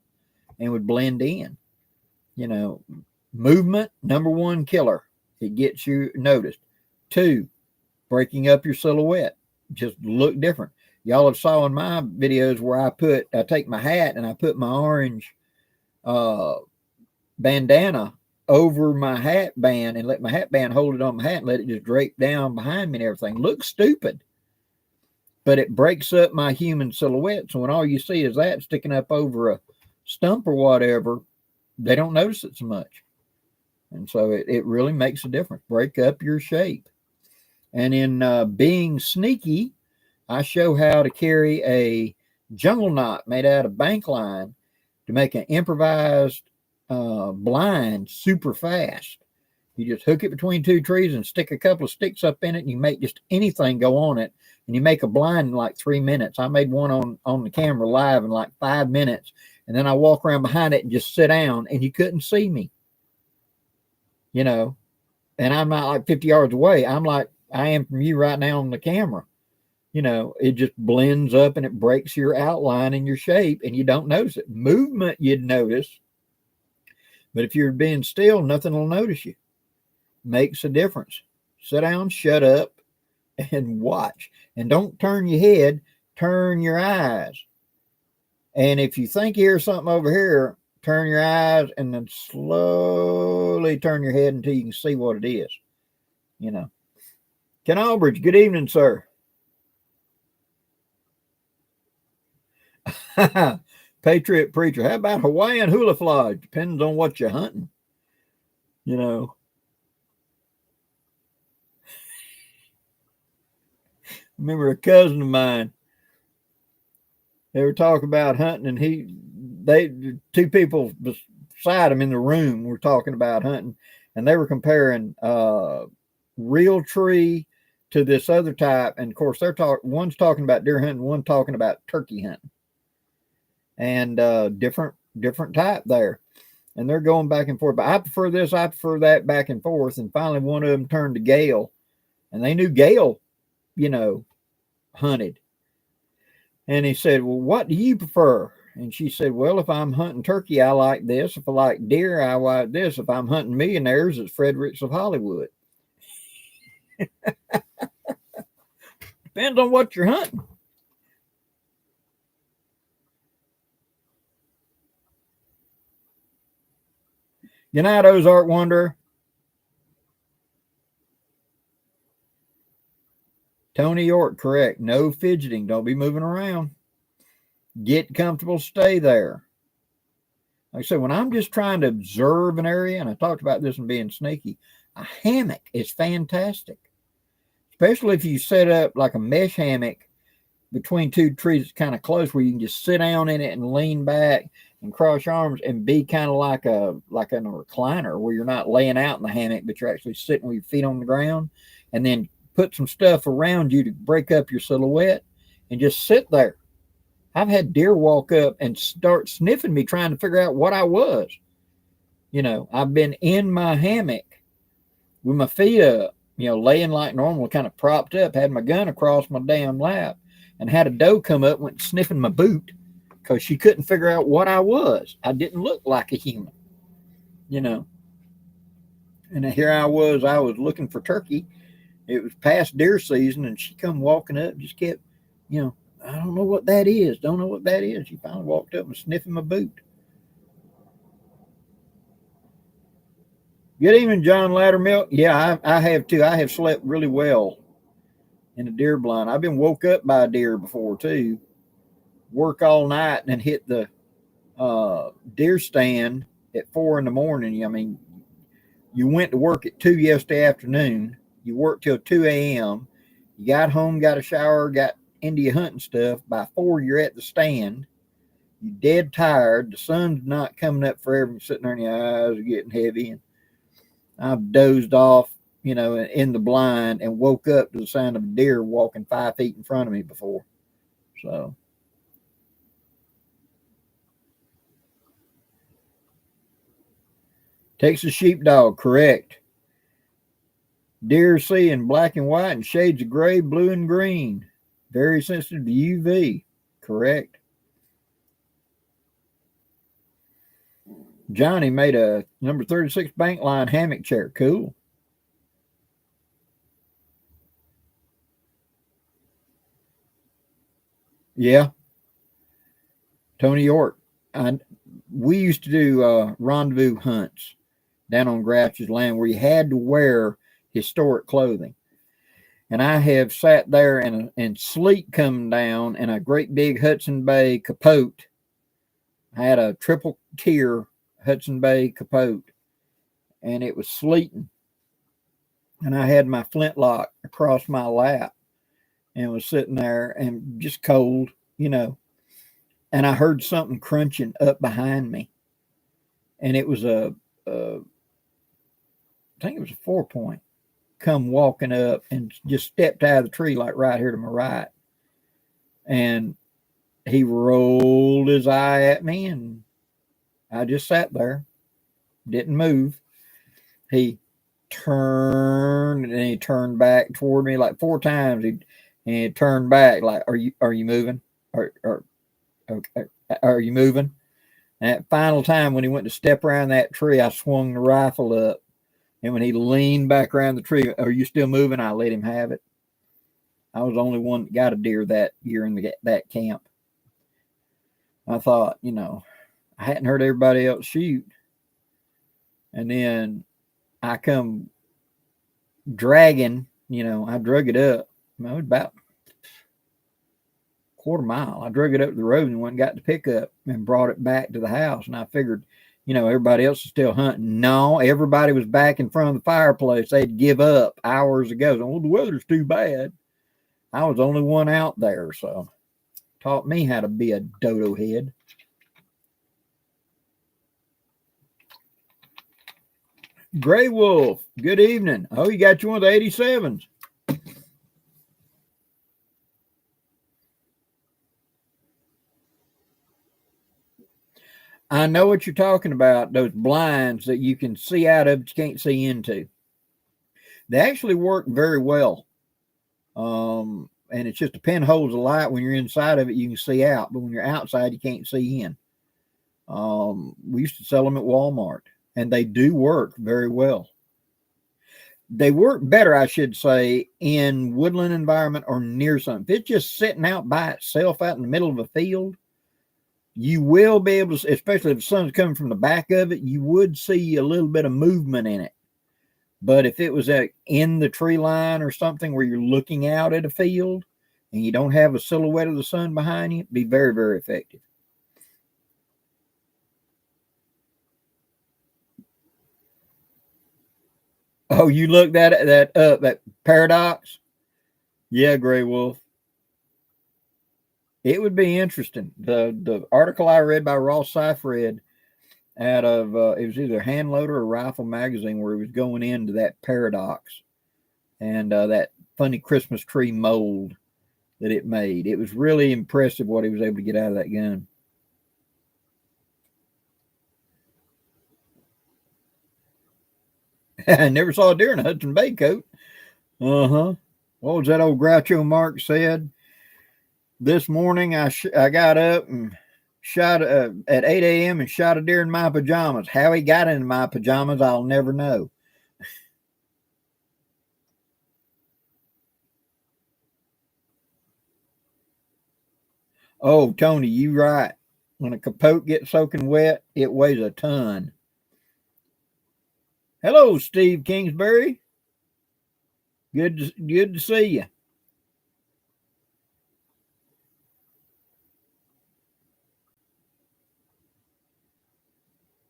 and would blend in. You know, movement, number one killer. It gets you noticed. 2, breaking up your silhouette. Just look different. Y'all have saw in my videos where I take my hat and I put my orange bandana over my hat band and let my hat band hold it on my hat and let it just drape down behind me and everything. Looks stupid, but it breaks up my human silhouette. So when all you see is that sticking up over a stump or whatever, they don't notice it so much. And so it really makes a difference. Break up your shape. And in being sneaky, I show how to carry a jungle knot made out of bank line to make an improvised blind super fast. You just hook it between 2 trees and stick a couple of sticks up in it, and you make just anything go on it, and you make a blind in like 3 minutes. I made one on the camera live in like 5 minutes, and then I walk around behind it and just sit down, and you couldn't see me, you know, and I'm not like 50 yards away. I'm like I am from you right now on the camera. You know, it just blends up and it breaks your outline and your shape, and you don't notice it. Movement you'd notice, but if you're being still, nothing will notice you. Makes a difference. Sit down, shut up, and watch. And don't turn your head, turn your eyes. And if you think you hear something over here, turn your eyes and then slowly turn your head until you can see what it is. You know. Ken Albridge, good evening, sir. Patriot Preacher, how about Hawaiian hula flag? Depends on what you're hunting. You know. Remember a cousin of mine, they were talking about hunting, and 2 people beside him in the room were talking about hunting, and they were comparing real tree to this other type, and of course one's talking about deer hunting, one talking about turkey hunting, and different type there, and they're going back and forth. But I prefer this, I prefer that, back and forth, and finally one of them turned to Gail, and they knew Gail, you know, hunted. And he said, well, what do you prefer? And she said, well, if I'm hunting turkey, I like this. If I like deer, I like this. If I'm hunting millionaires, it's Fredericks of Hollywood. Depends on what you're hunting. Good night, Ozark Wanderer. Tony York, correct. No fidgeting. Don't be moving around. Get comfortable. Stay there. Like I said, when I'm just trying to observe an area, and I talked about this and being sneaky, a hammock is fantastic. Especially if you set up like a mesh hammock between 2 trees that's kind of close, where you can just sit down in it and lean back and cross your arms and be kind of like in a recliner, where you're not laying out in the hammock, but you're actually sitting with your feet on the ground, and then put some stuff around you to break up your silhouette and just sit there. I've had deer walk up and start sniffing me, trying to figure out what I was. You know, I've been in my hammock with my feet up, laying like normal, kind of propped up, had my gun across my damn lap, and had a doe come up, went sniffing my boot because she couldn't figure out what I was. I didn't look like a human, you know. And here I was looking for turkey. It was past deer season, and she come walking up, just kept, I don't know what that is. Don't know what that is. She finally walked up and sniffing my boot. Good evening, John Lattermilk. Yeah, I have too. I have slept really well in a deer blind. I've been woke up by a deer before too. Work all night and then hit the deer stand at 4 in the morning. I mean, you went to work at 2 yesterday afternoon. You worked till 2 a.m. You got home, got a shower, got into your hunting stuff. By 4, you're at the stand. You're dead tired. The sun's not coming up forever. You're sitting there and your eyes are getting heavy. And I've dozed off, in the blind and woke up to the sound of a deer walking 5 feet in front of me before. So. Texas sheepdog, correct. Deer see in black and white and shades of gray, blue, and green. Very sensitive to UV, correct. Johnny made a number 36 bank line hammock chair. Cool. Yeah. Tony York. We used to do rendezvous hunts down on Grouch's land where you had to wear historic clothing. And I have sat there and sleet coming down in a great big Hudson Bay capote. I had a triple tier Hudson Bay capote, and it was sleeting. And I had my flintlock across my lap and was sitting there and just cold, And I heard something crunching up behind me. And it was I think it was a 4-point, come walking up and just stepped out of the tree, like right here to my right. And he rolled his eye at me, and I just sat there, didn't move. He turned, and then he turned back toward me like 4 times. He turned back like, are you moving? Are you moving? And that final time when he went to step around that tree, I swung the rifle up. And when he leaned back around the tree, are you still moving? I let him have it. I was the only one that got a deer that year in that camp. I thought, I hadn't heard everybody else shoot. And then I come dragging, I drug it up. It was about a quarter mile. I drug it up the road and went and got the pickup and brought it back to the house. And I figured, everybody else is still hunting. No, everybody was back in front of the fireplace. They'd give up hours ago. So, the weather's too bad. I was the only one out there, so taught me how to be a dodo head. Gray Wolf, good evening. Oh, you got you one of the 87s. I know what you're talking about, those blinds that you can see out of but you can't see into. They actually work very well. And it's just a pinholes of light. When you're inside of it, you can see out, but when you're outside, you can't see in. We used to sell them at Walmart, and they do work very well. They work better, I should say, in woodland environment or near something. If it's just sitting out by itself out in the middle of a field, you will be able to, especially if the sun's coming from the back of it, you would see a little bit of movement in it. But if it was in the tree line or something where you're looking out at a field and you don't have a silhouette of the sun behind you, it'd be very, very effective. Oh, you looked that paradox? Yeah, Gray Wolf. It would be interesting. The article I read by Ross Seifred out of it was either Hand Loader or Rifle Magazine, where he was going into that paradox and that funny Christmas tree mold that it made. It was really impressive what he was able to get out of that gun. I never saw a deer in a Hudson Bay coat. Uh-huh. What was that old Groucho Marx said? This morning I got up and shot at 8 a.m. and shot a deer in my pajamas. How he got into my pajamas, I'll never know. Oh, Tony, you right. When a capote gets soaking wet, it weighs a ton. Hello, Steve Kingsbury. Good to see you.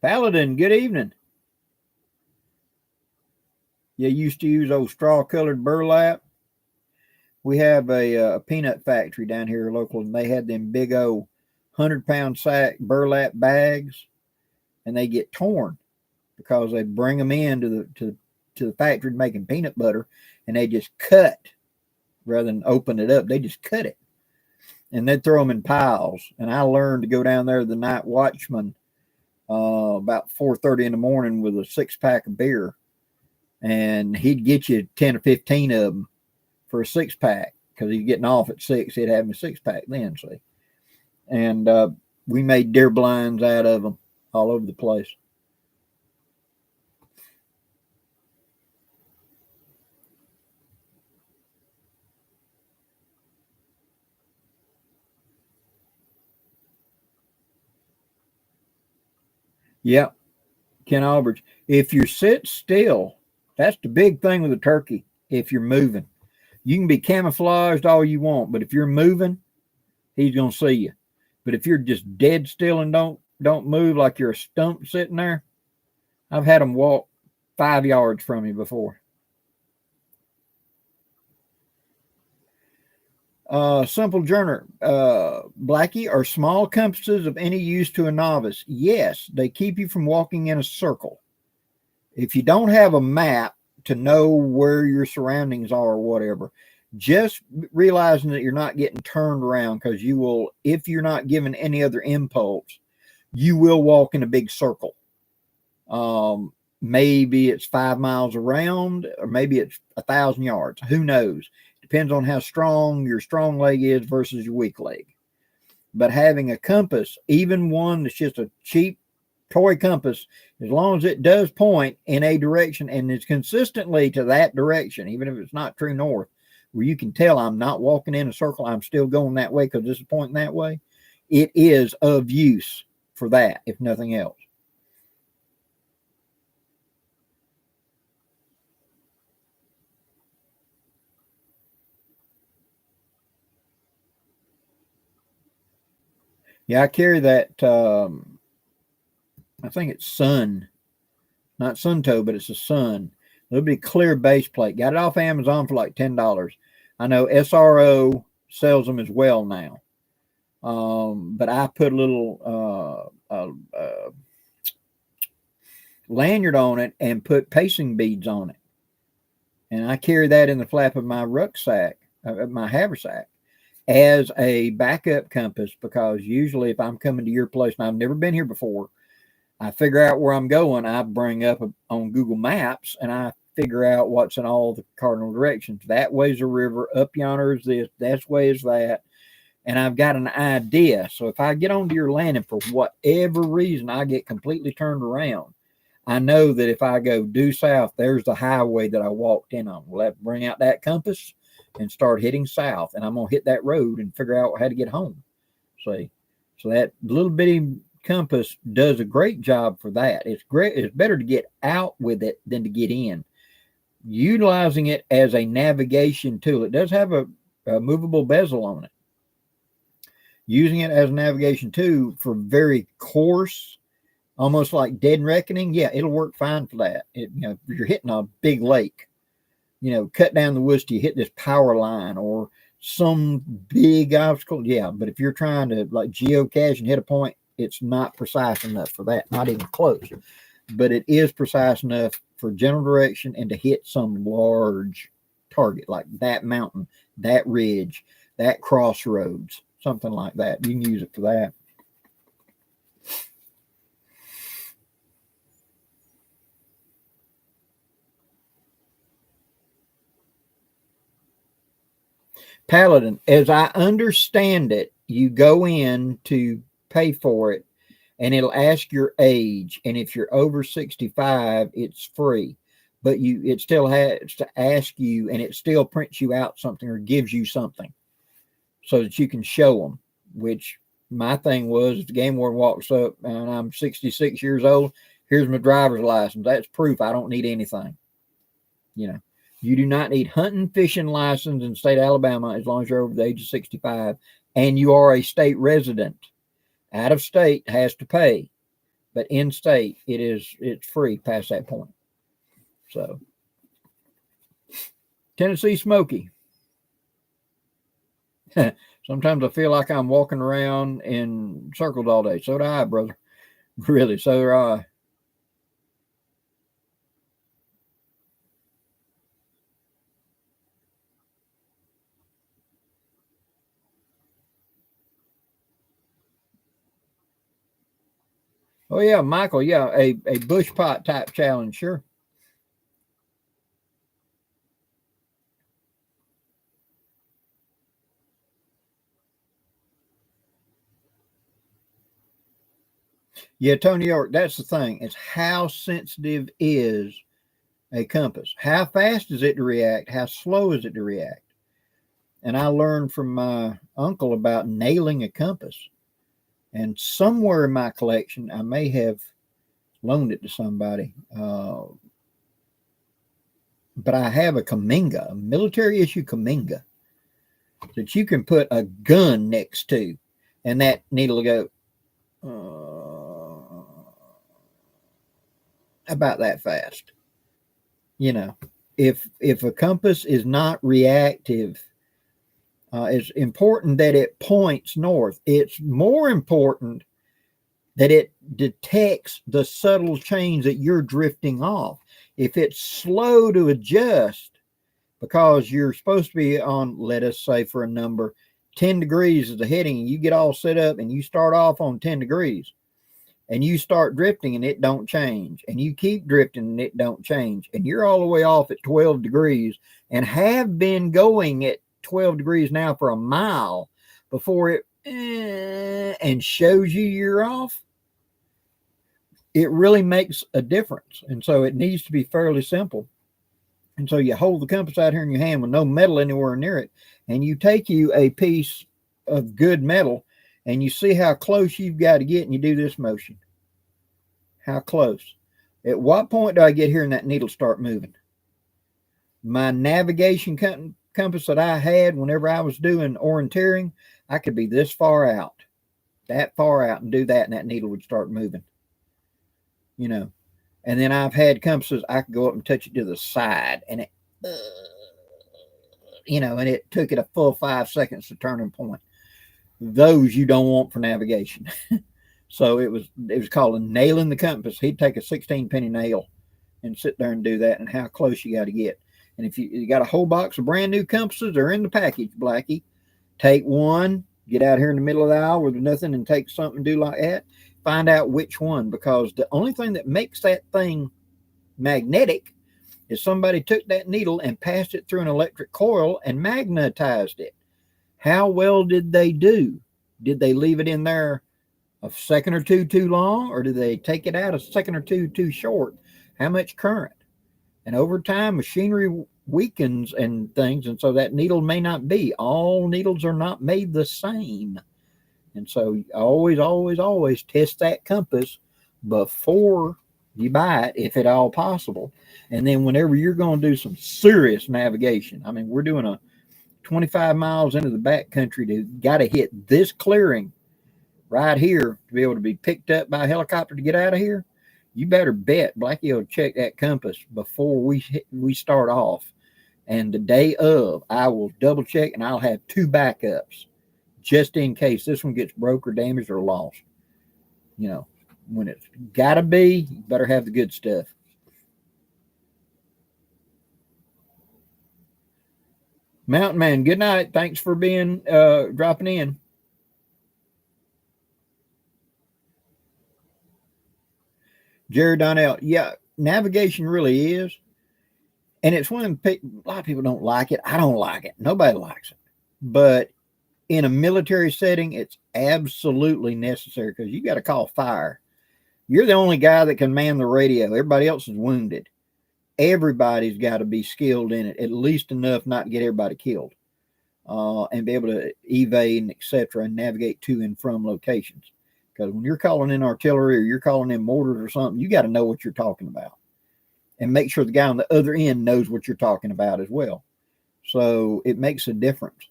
Paladin, good evening. You used to use those straw-colored burlap. We have a peanut factory down here local, and they had them big old 100-pound sack burlap bags, and they get torn because they bring them in to the factory making peanut butter, and they just cut rather than open it up. They just cut it, and they'd throw them in piles. And I learned to go down there the night watchman about 4:30 in the morning with a 6-pack of beer, and he'd get you 10 or 15 of them for a 6-pack because he's getting off at 6. He'd have me 6-pack then, see. And we made deer blinds out of them all over the place. Yep, Ken Albridge. If you sit still, that's the big thing with a turkey. If you're moving, you can be camouflaged all you want, but if you're moving, he's gonna see you. But if you're just dead still and don't move like you're a stump sitting there, I've had them walk 5 yards from you before. Simple Journer, Blackie, are small compasses of any use to a novice? Yes, they keep you from walking in a circle. If you don't have a map to know where your surroundings are or whatever, just realizing that you're not getting turned around, because you will, if you're not given any other impulse, you will walk in a big circle. Maybe it's 5 miles around, or maybe it's 1,000 yards. Who knows? Depends on how strong your strong leg is versus your weak leg. But having a compass, even one that's just a cheap toy compass, as long as it does point in a direction and is consistently to that direction, even if it's not true north, where you can tell I'm not walking in a circle, I'm still going that way because this is pointing that way, it is of use for that, if nothing else. Yeah, I carry that. I think it's Sun, not Suntoe, but it's a Sun. A little bit clear base plate. Got it off Amazon for like $10. I know SRO sells them as well now. But I put a little lanyard on it and put pacing beads on it, and I carry that in the flap of my rucksack, my haversack, as a backup compass, because usually if I'm coming to your place and I've never been here before, I figure out where I'm going. I bring up on Google Maps and I figure out what's in all the cardinal directions. That way's a river, up yonder is this, that way is that. And I've got an idea. So if I get onto your landing for whatever reason, I get completely turned around, I know that if I go due south, there's the highway that I walked in on. We'll have to bring out that compass and start hitting south. And I'm going to hit that road and figure out how to get home. See? So that little bitty compass does a great job for that. It's great. It's better to get out with it than to get in. Utilizing it as a navigation tool. It does have a movable bezel on it. Using it as a navigation tool for very coarse, almost like dead reckoning, yeah, it'll work fine for that. If you're hitting a big lake, cut down the woods till you hit this power line or some big obstacle, yeah. But if you're trying to like geocache and hit a point, it's not precise enough for that, not even close. But it is precise enough for general direction and to hit some large target like that mountain, that ridge, that crossroads, something like that. You can use it for that. Paladin, as I understand it, you go in to pay for it and it'll ask your age. And if you're over 65, it's free. But it still has to ask you, and it still prints you out something or gives you something so that you can show them. Which my thing was, if the game warden walks up and I'm 66 years old, here's my driver's license. That's proof I don't need anything. You know, you do not need hunting, fishing license in the state of Alabama as long as you're over the age of 65 and you are a state resident. Out of state has to pay, but in state it's free past that point. So, Tennessee Smoky. Sometimes I feel like I'm walking around in circles all day. So do I, brother. Really, so do I. Oh yeah, Michael. Yeah, a bush pot type challenge, sure. Yeah, Tony York. That's the thing. It's how sensitive is a compass? How fast is it to react? How slow is it to react? And I learned from my uncle about nailing a compass. And somewhere in my collection, I may have loaned it to somebody. But I have a Kaminga, a military issue Kaminga, that you can put a gun next to, and that needle will go about that fast. You know, if a compass is not reactive, it's important that it points north. It's more important that it detects the subtle change that you're drifting off. If it's slow to adjust, because you're supposed to be on, let us say for a number, 10 degrees is the heading, and you get all set up and you start off on 10 degrees and you start drifting and it don't change, and you keep drifting and it don't change, and you're all the way off at 12 degrees and have been going at 12 degrees now for a mile before it and shows you you're off, it really makes a difference. And so it needs to be fairly simple. And so you hold the compass out here in your hand with no metal anywhere near it, and you take you a piece of good metal and you see how close you've got to get, and you do this motion. How close? At what point do I get here and that needle start moving? My navigation compass that I had whenever I was doing orienteering, I could be this far out, that far out, and do that, and that needle would start moving. You know, and then I've had compasses I could go up and touch it to the side, and it, you know, and it took it a full 5 seconds to turn and point. Those you don't want for navigation. So it was called a nailing the compass. He'd take a 16 penny nail and sit there and do that, and how close you got to get. And if you got a whole box of brand new compasses, they're in the package, Blackie. Take one, get out here in the middle of the aisle where there's nothing, and take something and do like that. Find out which one, because the only thing that makes that thing magnetic is somebody took that needle and passed it through an electric coil and magnetized it. How well did they do? Did they leave it in there a second or two too long, or did they take it out a second or two too short? How much current? And over time, machinery weakens and things, and so that needle may not be. All needles are not made the same. And so always test that compass before you buy it, if at all possible. And then whenever you're going to do some serious navigation, I mean, we're doing a 25 miles into the back country to got to hit this clearing right here to be able to be picked up by a helicopter to get out of here. You better bet Blackie will check that compass before we start off. And the day of, I will double check, and I'll have 2 backups just in case this one gets broke or damaged or lost. You know, when it's got to be, you better have the good stuff. Mountain Man, good night. Thanks for being dropping in. Jared Donnell, yeah, navigation really is. And it's when a lot of people don't like it. I don't like it. Nobody likes it. but in a military setting, it's absolutely necessary because you got to call fire. You're the only guy that can man the radio. Everybody else is wounded. Everybody's got to be skilled in it, at least enough not to get everybody killed, and be able to evade and etc. and navigate to and from locations. Because when you're calling in artillery or you're calling in mortars or something, you got to know what you're talking about, and make sure the guy on the other end knows what you're talking about as well. So it makes a difference.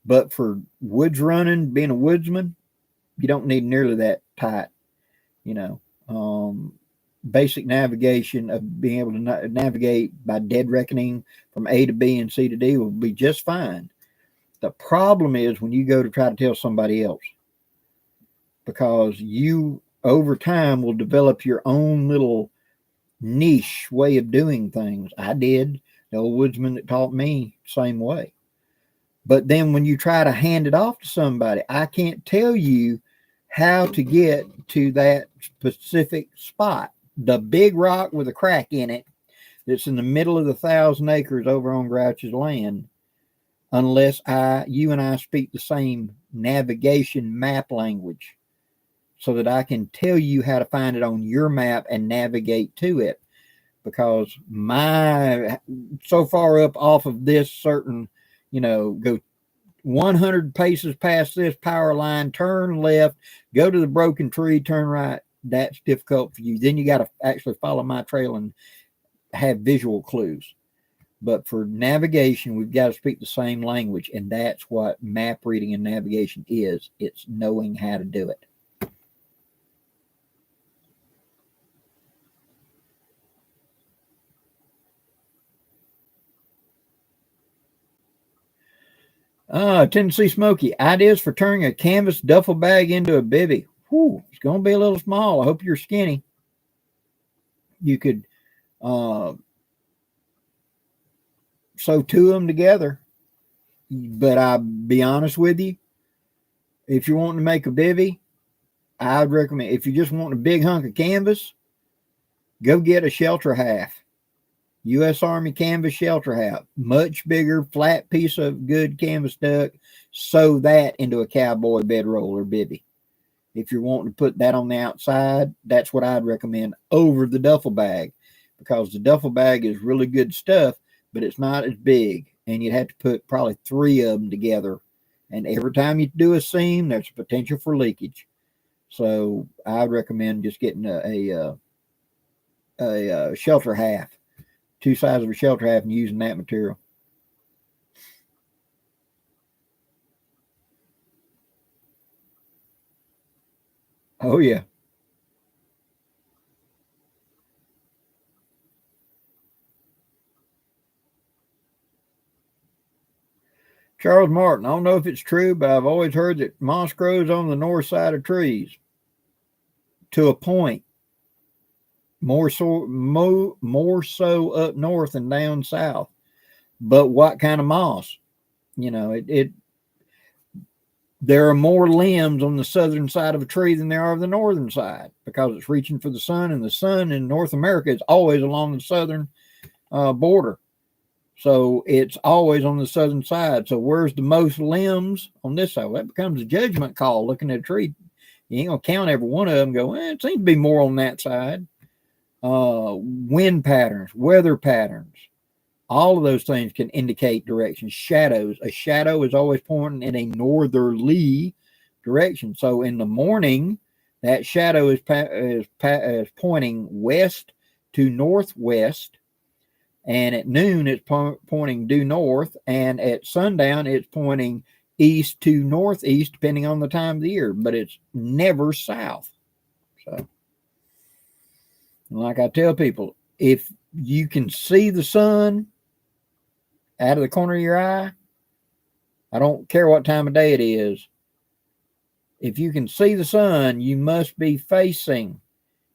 But for woods running, being a woodsman, you don't need nearly that tight, you know. Basic navigation of being able to navigate by dead reckoning from A to B and C to D will be just fine. The problem is when you go to try to tell somebody else, because you over time will develop your own little niche way of doing things. I did. The old woodsman that taught me, same way. But then when you try to hand it off to somebody, I can't tell you how to get to that specific spot. The big rock with a crack in it that's in the middle of the 1,000 acres over on Grouch's land, unless you and I speak the same navigation map language so that I can tell you how to find it on your map and navigate to it. Because so far up off of this certain, go 100 paces past this power line, turn left, go to the broken tree, turn right. That's difficult for you. Then you got to actually follow my trail and have visual clues. But for navigation, we've got to speak the same language, and that's what map reading and navigation is. It's knowing how to do it. Tennessee Smoky, ideas for turning a canvas duffel bag into a bivvy. Whew, it's going to be a little small. I hope you're skinny. You could sew two of them together. But I'll be honest with you, if you're wanting to make a bivvy, I'd recommend, if you're just wanting a big hunk of canvas, go get a shelter half. U.S. Army canvas shelter half. Much bigger, flat piece of good canvas duck. Sew that into a cowboy bedroll or bivvy. If you're wanting to put that on the outside, that's what I'd recommend over the duffel bag, because the duffel bag is really good stuff, but it's not as big, and you'd have to put probably 3 of them together. And every time you do a seam, there's a potential for leakage. So I'd recommend just getting a shelter half, 2 sides of a shelter half, and using that material. Oh, yeah. Charles Martin, I don't know if it's true, but I've always heard that moss grows on the north side of trees to a point. More so up north than down south. But what kind of moss? There are more limbs on the southern side of a tree than there are the northern side, because it's reaching for the sun, and the sun in North America is always along the southern border. So it's always on the southern side. So where's the most limbs on this side? Well, that becomes a judgment call looking at a tree. You ain't going to count every one of them and go, it seems to be more on that side. Wind patterns, weather patterns, all of those things can indicate direction. Shadows. A shadow is always pointing in a northerly direction. So in the morning, that shadow is pointing west to northwest. And at noon, it's pointing due north. And at sundown, it's pointing east to northeast, depending on the time of the year. But it's never south. So, like I tell people, if you can see the sun out of the corner of your eye, I don't care what time of day it is. If you can see the sun, you must be facing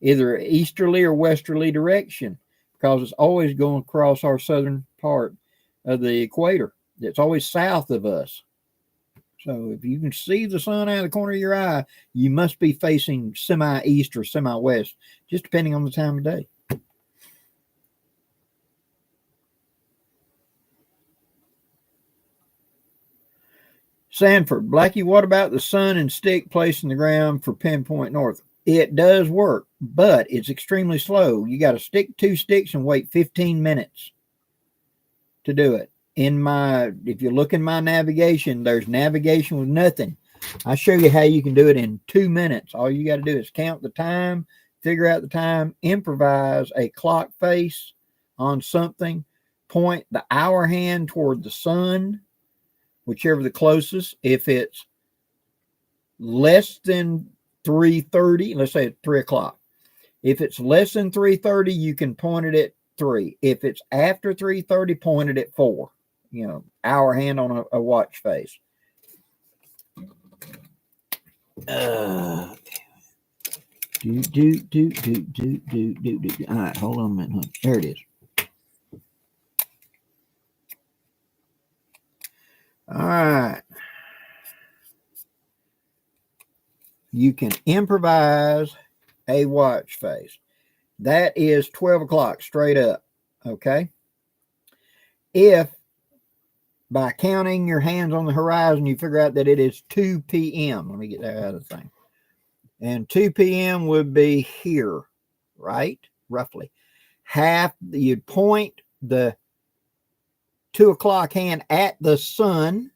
either easterly or westerly direction, because it's always going across our southern part of the equator. It's always south of us. So if you can see the sun out of the corner of your eye, you must be facing semi-east or semi-west, just depending on the time of day. Sanford, Blackie, what about the sun and stick placed in the ground for pinpoint north? It does work, but it's extremely slow. You got to stick 2 sticks and wait 15 minutes to do it. If you look in my navigation, there's navigation with nothing. I show you how you can do it in 2 minutes. All you got to do is count the time, figure out the time, improvise a clock face on something, point the hour hand toward the sun, whichever the closest. If it's less than 3:30, let's say 3 o'clock. If it's less than 3:30, you can point it at 3. If it's after 3:30, point it at 4. Hour hand on a watch face. All right, hold on a minute. There it is. All right. You can improvise a watch face. That is 12 o'clock straight up. Okay. If by counting your hands on the horizon, you figure out that it is 2 p.m. Let me get that out of the thing. And 2 p.m. would be here, right? Roughly. You'd point the 2 o'clock hand at the sun,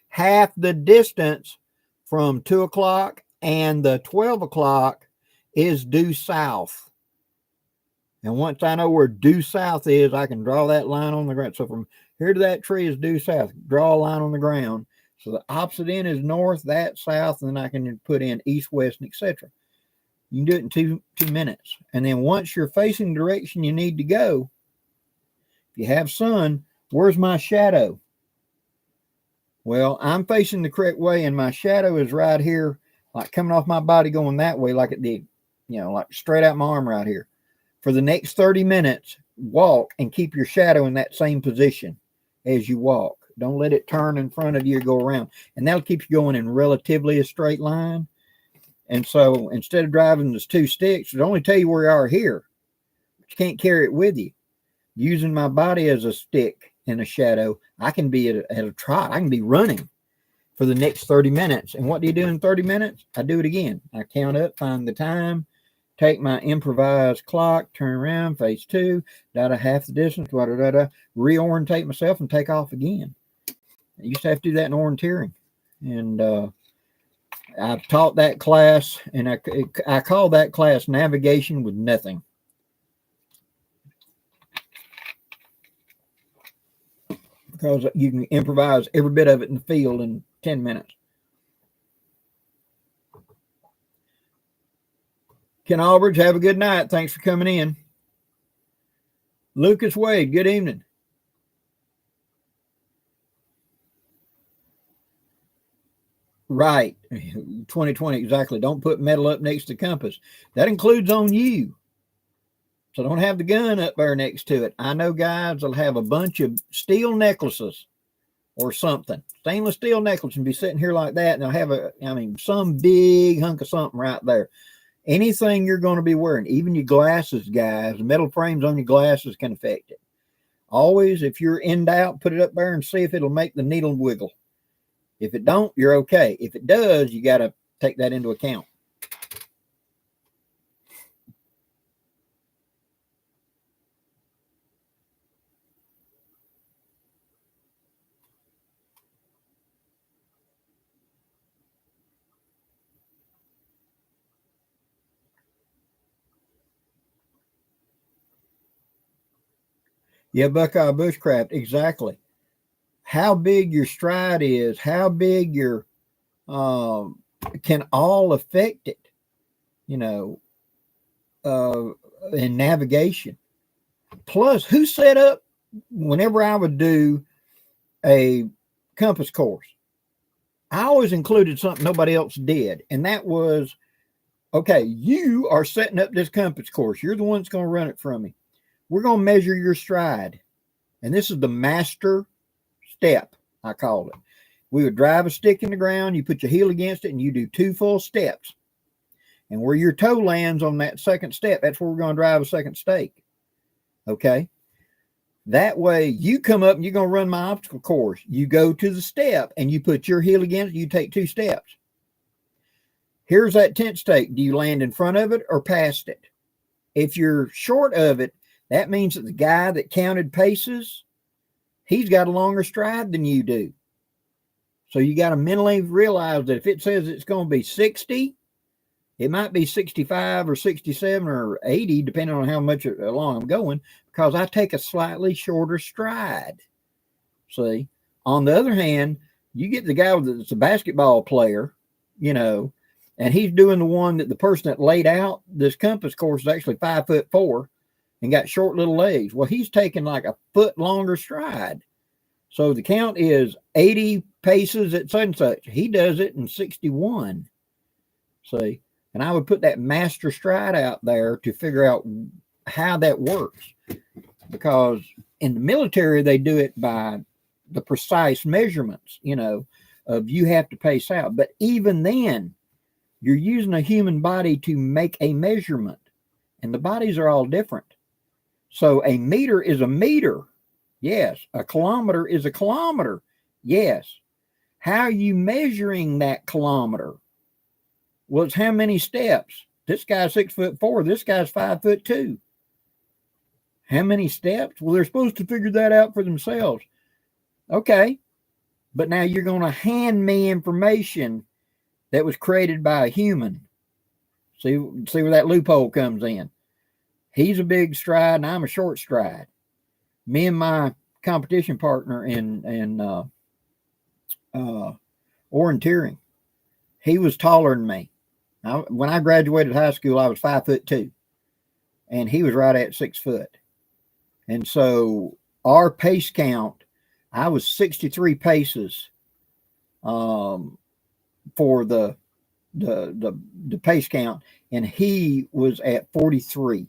half the distance from 2 o'clock and the 12 o'clock is due south. And once I know where due south is, I can draw that line on the ground. So from here to that tree is due south. Draw a line on the ground. So the opposite end is north, that south, and then I can put in east, west, and etc. You can do it in two minutes. And then once you're facing the direction you need to go, if you have sun, where's my shadow? Well, I'm facing the correct way, and my shadow is right here, like coming off my body going that way, like it did, like straight out my arm right here. For the next 30 minutes, walk and keep your shadow in that same position as you walk. Don't let it turn in front of you or go around. And that'll keep you going in relatively a straight line. And so instead of driving those 2 sticks, it'll only tell you where you are here. But you can't carry it with you. Using my body as a stick in a shadow, I can be at a trot. I can be running for the next 30 minutes. And what do you do in 30 minutes? I do it again. I count up, find the time, take my improvised clock, turn around, face 2, half the distance, reorientate myself and take off again. I used to have to do that in orienteering. And I've taught that class, and I call that class Navigation with Nothing. Because you can improvise every bit of it in the field in 10 minutes. Ken Albridge, have a good night. Thanks for coming in. Lucas Wade, good evening. Right. 2020, exactly. Don't put metal up next to compass. That includes on you. So don't have the gun up there next to it. I know guys will have a bunch of steel necklaces or something. Stainless steel necklace and be sitting here like that. And they'll have some big hunk of something right there. Anything you're going to be wearing, even your glasses, guys, the metal frames on your glasses can affect it. Always, if you're in doubt, put it up there and see if it'll make the needle wiggle. If it don't, you're okay. If it does, you got to take that into account. Yeah, Buckeye Bushcraft, exactly. How big your stride is, how big your can all affect it, in navigation. Plus, who set up, whenever I would do a compass course, I always included something nobody else did. And that was, okay, you are setting up this compass course. You're the one that's going to run it from me. We're going to measure your stride. And this is the master step, I call it. We would drive a stick in the ground. You put your heel against it and you do 2 full steps. And where your toe lands on that second step, that's where we're going to drive a second stake. Okay. That way you come up and you're going to run my obstacle course. You go to the step and you put your heel against it. You take 2 steps. Here's that tent stake. Do you land in front of it or past it? If you're short of it, that means that the guy that counted paces, he's got a longer stride than you do. So you got to mentally realize that if it says it's going to be 60, it might be 65 or 67 or 80, depending on how much along I'm going, because I take a slightly shorter stride. See, on the other hand, you get the guy that's a basketball player, you know, and he's doing the one that the person that laid out this compass course is actually 5'4" and got short little legs. Well, he's taking like a foot longer stride. So the count is 80 paces at such and such. He does it in 61. See, and I would put that master stride out there to figure out how that works. Because in the military, they do it by the precise measurements, you know, of you have to pace out. But even then, you're using a human body to make a measurement. And the bodies are all different. So a meter is a meter. Yes. A kilometer is a kilometer. Yes. How are you measuring that kilometer? Well, it's how many steps. This guy's 6'4". This guy's 5'2". How many steps? Well, they're supposed to figure that out for themselves. Okay. But now you're going to hand me information that was created by a human. See where that loophole comes in. He's a big stride and I'm a short stride. Me and my competition partner in orienteering, he was taller than me. When I graduated high school, I was 5'2", and he was right at 6 foot. And so our pace count, I was 63 paces for the pace count, and he was at 43.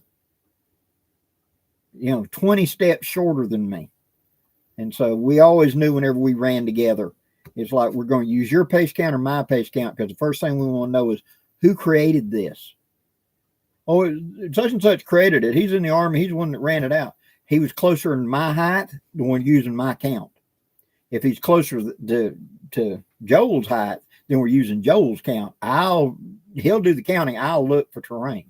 20 steps shorter than me. And so we always knew whenever we ran together, it's like, we're going to use your pace count or my pace count, because the first thing we want to know is who created this. Oh, such and such created it. He's in the Army. He's the one that ran it out. He was closer in my height than when using my count. If he's closer to Joel's height, then we're using Joel's count. He'll do the counting. I'll look for terrain.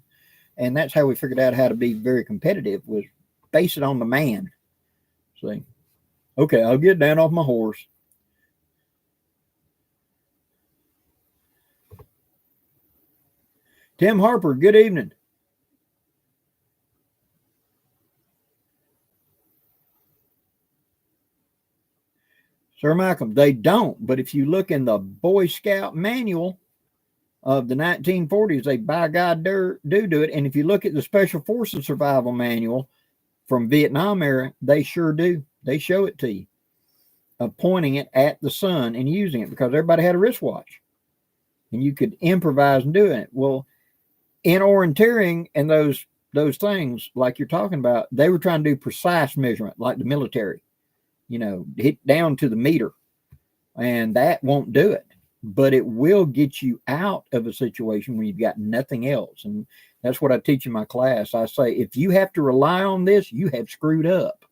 And that's how we figured out how to be very competitive, was base it on the man. See? Okay, I'll get down off my horse. Tim Harper, good evening. Sir Malcolm, they don't, but if you look in the Boy Scout manual of the 1940s, they by God do it. And if you look at the Special Forces Survival Manual from Vietnam era, they sure do. They show it to you, of pointing it at the sun and using it, because everybody had a wristwatch and you could improvise and do it. Well, in orienteering and those things like you're talking about, they were trying to do precise measurement like the military, hit down to the meter, and that won't do it, but it will get you out of a situation where you've got nothing else. And that's what I teach in my class. I say, if you have to rely on this, you have screwed up,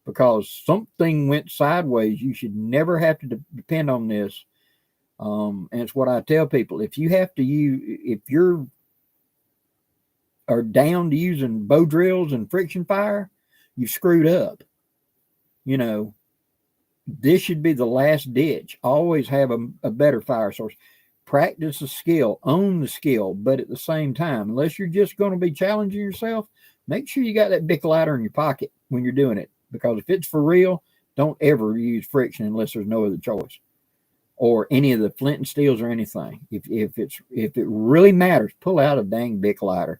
because something went sideways. You should never have to depend on this. And it's what I tell people. If you're down to using bow drills and friction fire, you've screwed up. This should be the last ditch. Always have a better fire source. Practice the skill, own the skill, but at the same time, unless you're just going to be challenging yourself, make sure you got that Bic lighter in your pocket when you're doing it. Because if it's for real, don't ever use friction unless there's no other choice, or any of the flint and steels or anything. If it really matters, pull out a dang Bic lighter,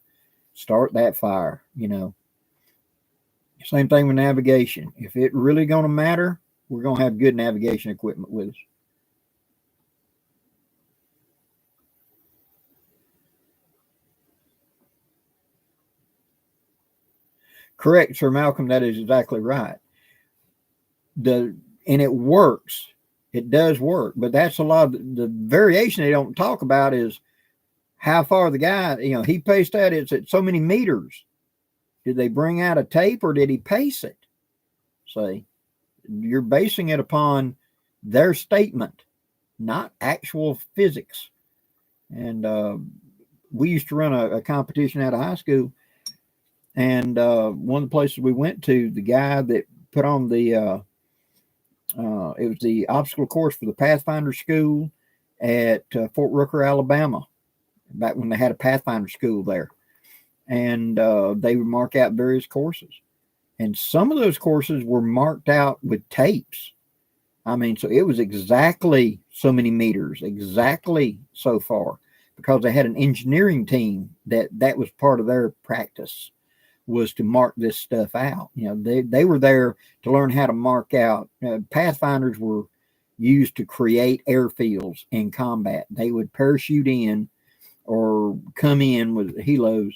start that fire. Same thing with navigation. If it really going to matter, we're going to have good navigation equipment with us. Correct, Sir Malcolm. That is exactly right. And it works. It does work, but that's a lot of the variation they don't talk about is how far the guy, he paced out. It's at so many meters. Did they bring out a tape or did he pace it? say. You're basing it upon their statement, not actual physics. And we used to run a competition out of high school. And one of the places we went to, the guy that put on the, it was the obstacle course for the Pathfinder School at Fort Rooker, Alabama, back when they had a Pathfinder school there. And they would mark out various courses. And some of those courses were marked out with tapes. I mean, so it was exactly so many meters, exactly so far, because they had an engineering team that was part of their practice, was to mark this stuff out. You know, they were there to learn how to mark out. Pathfinders were used to create airfields in combat. They would parachute in or come in with helos,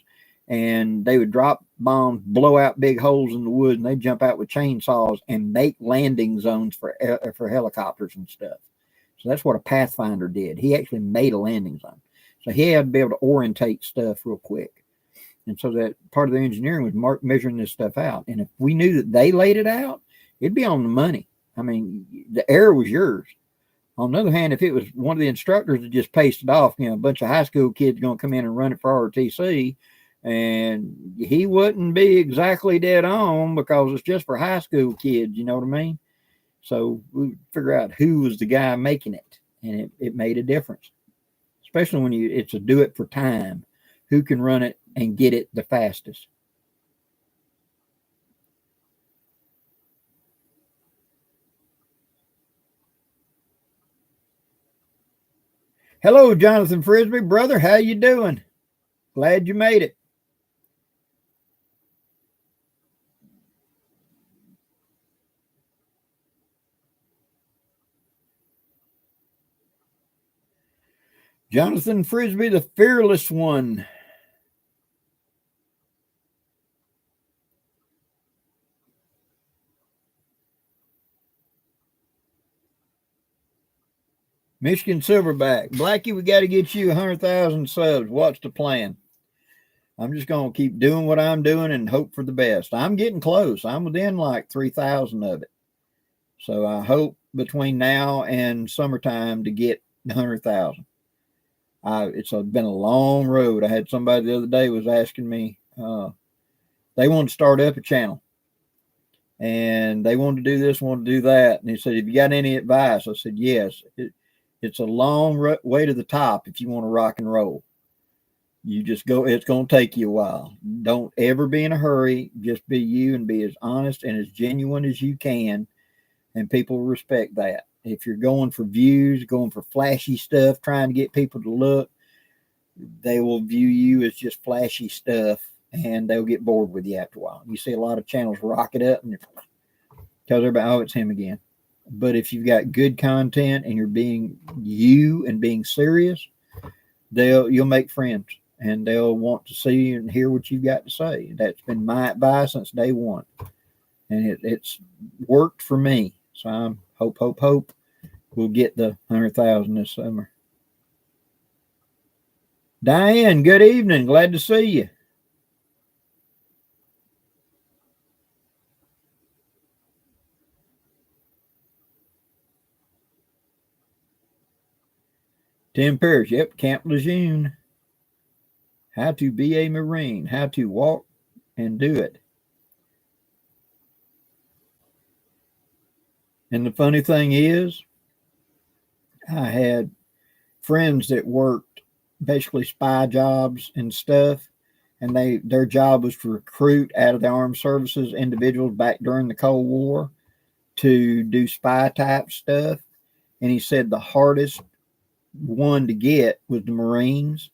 and they would drop bombs, blow out big holes in the wood, and they'd jump out with chainsaws and make landing zones for helicopters and stuff. So that's what a Pathfinder did. He actually made a landing zone. So he had to be able to orientate stuff real quick. And so that part of their engineering was measuring this stuff out. And if we knew that they laid it out, it'd be on the money. I mean, the error was yours. On the other hand, if it was one of the instructors that just paced it off, a bunch of high school kids going to come in and run it for ROTC, and he wouldn't be exactly dead on because it's just for high school kids, you know what I mean? So we figure out who was the guy making it, and it made a difference, especially when it's a do it for time. Who can run it and get it the fastest? Hello, Jonathan Frisbee, brother. How you doing? Glad you made it. Jonathan Frisbee, the fearless one. Michigan Silverback. Blackie, we got to get you 100,000 subs. What's the plan? I'm just going to keep doing what I'm doing and hope for the best. I'm getting close. I'm within like 3,000 of it. So I hope between now and summertime to get 100,000. It's been a long road. I had somebody the other day was asking me, they wanted to start up a channel. And they wanted to do this, wanted to do that. And he said, have you got any advice? I said, yes. It's a long way to the top if you want to rock and roll. You just go, it's going to take you a while. Don't ever be in a hurry. Just be you and be as honest and as genuine as you can. And people respect that. If you're going for views, going for flashy stuff, trying to get people to look, they will view you as just flashy stuff, and they'll get bored with you after a while. You see a lot of channels rock it up and tell everybody, oh, it's him again. But if you've got good content and you're being you and being serious, you'll make friends, and they'll want to see you and hear what you've got to say. That's been my advice since day one, and it's worked for me. So I'm hope we'll get the 100,000 this summer. Diane, good evening. Glad to see you. Tim Parrish, yep, Camp Lejeune. How to be a Marine, how to walk and do it. And the funny thing is, I had friends that worked basically spy jobs and stuff, and their job was to recruit out of the armed services individuals back during the Cold War to do spy type stuff. And he said the hardest one to get was the Marines,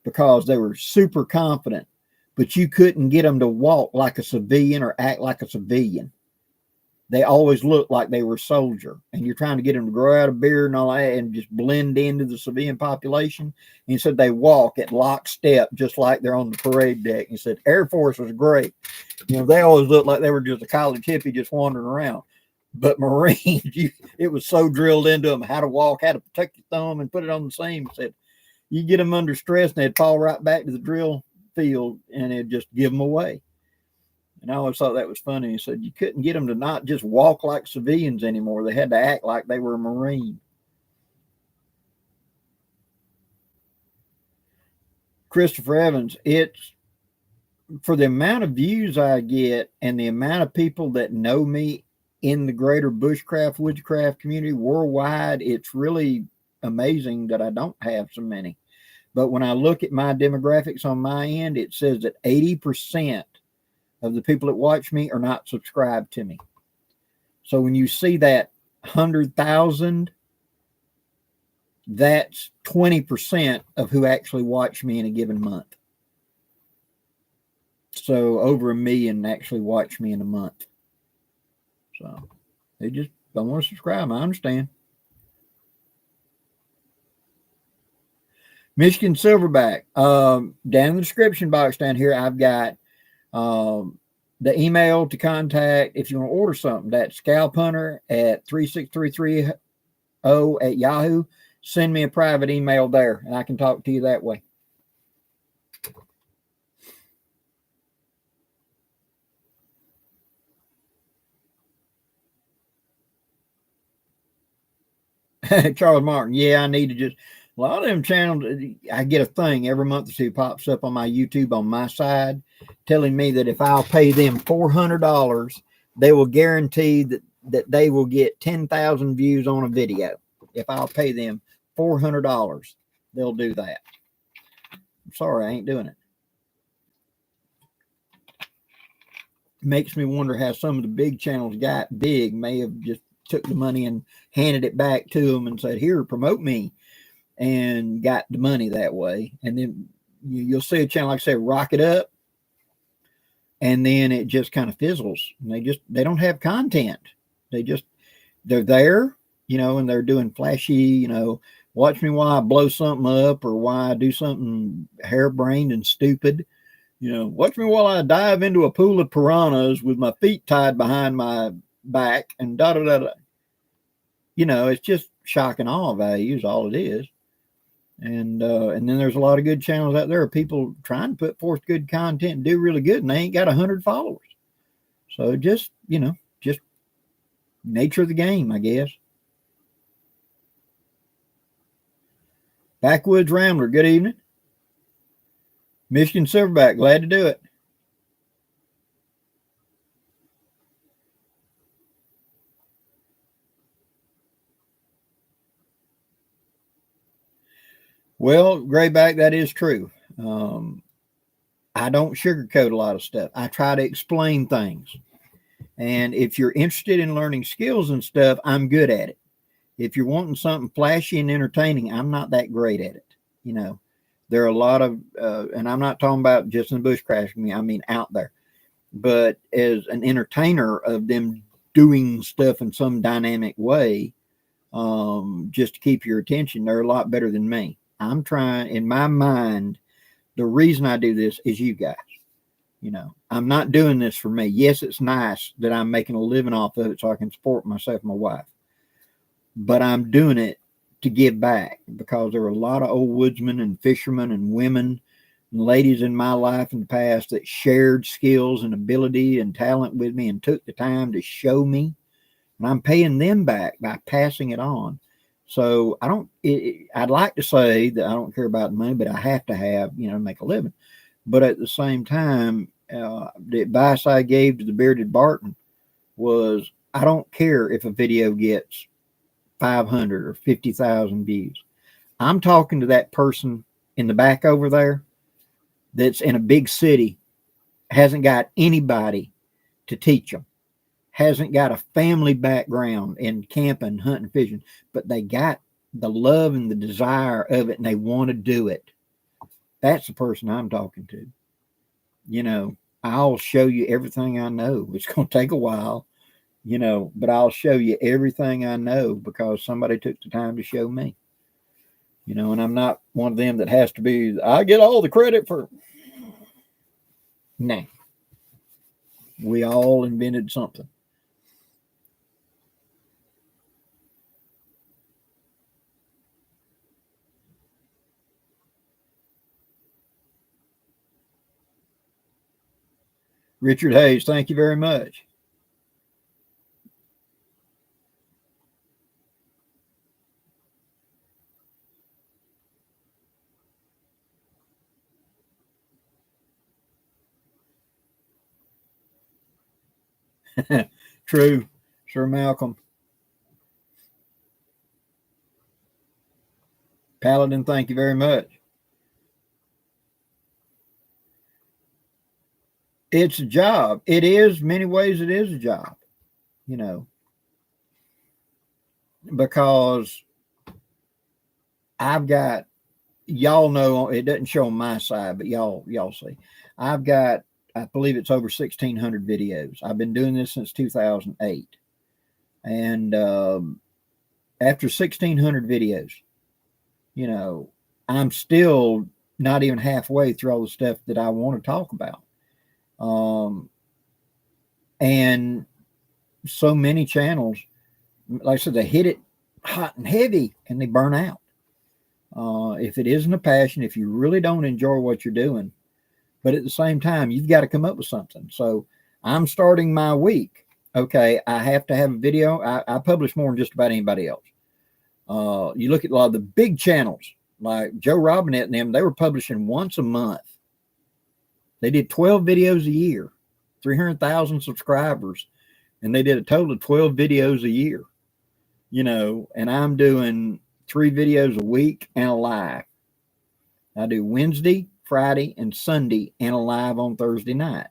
because they were super confident, but you couldn't get them to walk like a civilian or act like a civilian. They always looked like they were a soldier, and you're trying to get them to grow out a beard and all that and just blend into the civilian population. And he said they walk at lockstep just like they're on the parade deck. He said Air Force was great. They always looked like they were just a college hippie just wandering around. But Marines, it was so drilled into them how to walk, how to protect your thumb and put it on the seam. He said you get them under stress and they'd fall right back to the drill field and it'd just give them away. And I always thought that was funny. He said you couldn't get them to not just walk like civilians anymore. They had to act like they were a Marine. Christopher Evans, it's for the amount of views I get and the amount of people that know me in the greater bushcraft, woodcraft community worldwide, it's really amazing that I don't have so many. But when I look at my demographics on my end, it says that 80% of the people that watch me are not subscribed to me. So when you see that 100,000, that's 20% of who actually watch me in a given month. So over 1 million actually watch me in a month. So they just don't want to subscribe. I understand. Michigan Silverback. Down in the description box down here, I've got the email to contact if you want to order something. That's scalphunter at 36330 at Yahoo. Send me a private email there, and I can talk to you that way. Charles Martin. Yeah, I need to just, a lot of them channels, I get a thing every month or two pops up on my YouTube on my side telling me that if I'll pay them $400, they will guarantee that they will get 10,000 views on a video. If I'll pay them $400, they'll do that. I'm sorry, I ain't doing it. Makes me wonder how some of the big channels got big, may have just took the money and handed it back to them and said, here, promote me, and got the money that way. And then you'll see a channel, like I said, rocket up, and then it just kind of fizzles. And they don't have content. They're there, and they're doing flashy, watch me while I blow something up or why I do something harebrained and stupid. Watch me while I dive into a pool of piranhas with my feet tied behind my back and da da da da. It's just shock and awe value is all it is. And then there's a lot of good channels out there, people trying to put forth good content and do really good, and they ain't got 100 followers. So just nature of the game, I guess. Backwoods Rambler, good evening. Michigan Silverback, glad to do it. Well, Grayback, that is true. I don't sugarcoat a lot of stuff. I try to explain things. And if you're interested in learning skills and stuff, I'm good at it. If you're wanting something flashy and entertaining, I'm not that great at it. There are a lot of, and I'm not talking about just in the bushcraft community, I mean out there. But as an entertainer of them doing stuff in some dynamic way, just to keep your attention, they're a lot better than me. I'm trying, in my mind, the reason I do this is you guys. I'm not doing this for me. Yes, it's nice that I'm making a living off of it so I can support myself and my wife. But I'm doing it to give back because there were a lot of old woodsmen and fishermen and women and ladies in my life in the past that shared skills and ability and talent with me and took the time to show me. And I'm paying them back by passing it on. So I'd like to say that I don't care about the money, but I have to have, make a living. But at the same time, the advice I gave to the bearded Barton was, I don't care if a video gets 500 or 50,000 views. I'm talking to that person in the back over there that's in a big city, hasn't got anybody to teach them, hasn't got a family background in camping, hunting, fishing, but they got the love and the desire of it and they want to do it. That's the person I'm talking to. I'll show you everything I know. It's going to take a while, but I'll show you everything I know because somebody took the time to show me. And I'm not one of them that has to be, I get all the credit for. Nah. We all invented something. Richard Hayes, thank you very much. True, Sir Malcolm. Paladin, thank you very much. It's a job. It is, many ways, it is a job, you know, because I've got, y'all know, it doesn't show on my side, but y'all see, I've got, I believe it's over 1,600 videos. I've been doing this since 2008. And after 1,600 videos, you know, I'm still not even halfway through all the stuff that I want to talk about. And so many channels, like I said, they hit it hot and heavy and they burn out. If it isn't a passion, if you really don't enjoy what you're doing, but at the same time, you've got to come up with something. So I'm starting my week. Okay, I have to have a video. I publish more than just about anybody else. You look at a lot of the big channels like Joe Robinette and them, they were publishing once a month. They did 12 videos a year, 300,000 subscribers, and they did a total of 12 videos a year, you know, and I'm doing 3 videos a week and a live. I do Wednesday, Friday, and Sunday, and a live on Thursday night.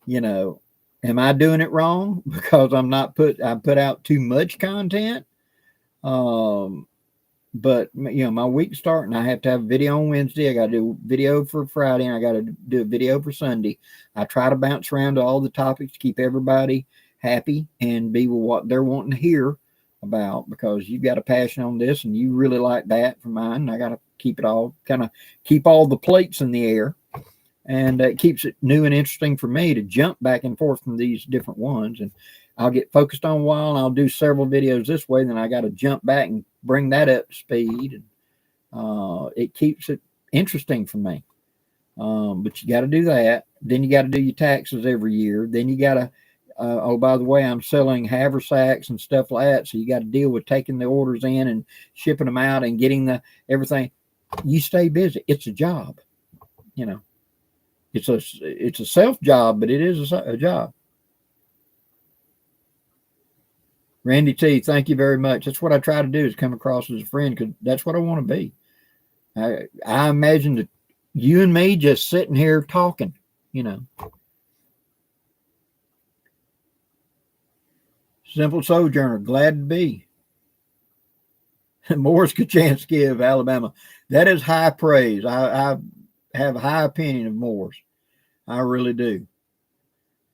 You know, am I doing it wrong because I put out too much content? But you know, my week's starting. I have to have a video on Wednesday. I got to do a video for Friday, and I got to do a video for Sunday. I try to bounce around to all the topics to keep everybody happy and be with what they're wanting to hear about, because you've got a passion on this and you really like that for mine. And I got to keep it all, kind of keep all the plates in the air, and it keeps it new and interesting for me to jump back and forth from these different ones. And I'll get focused on a while and I'll do several videos this way. Then I got to jump back and bring that up to speed. And it keeps it interesting for me. But you got to do that. Then you got to do your taxes every year. Then you got to, oh, by the way, I'm selling haversacks and stuff like that. So you got to deal with taking the orders in and shipping them out and getting the everything. You stay busy. It's a job, you know. It's a self job, but it is a job. Randy T, thank you very much. That's what I try to do, is come across as a friend, because that's what I want to be. I imagine that you and me just sitting here talking, you know. Simple Sojourner, glad to be. Morris Kachansky of Alabama. That is high praise. I have a high opinion of Morris. I really do.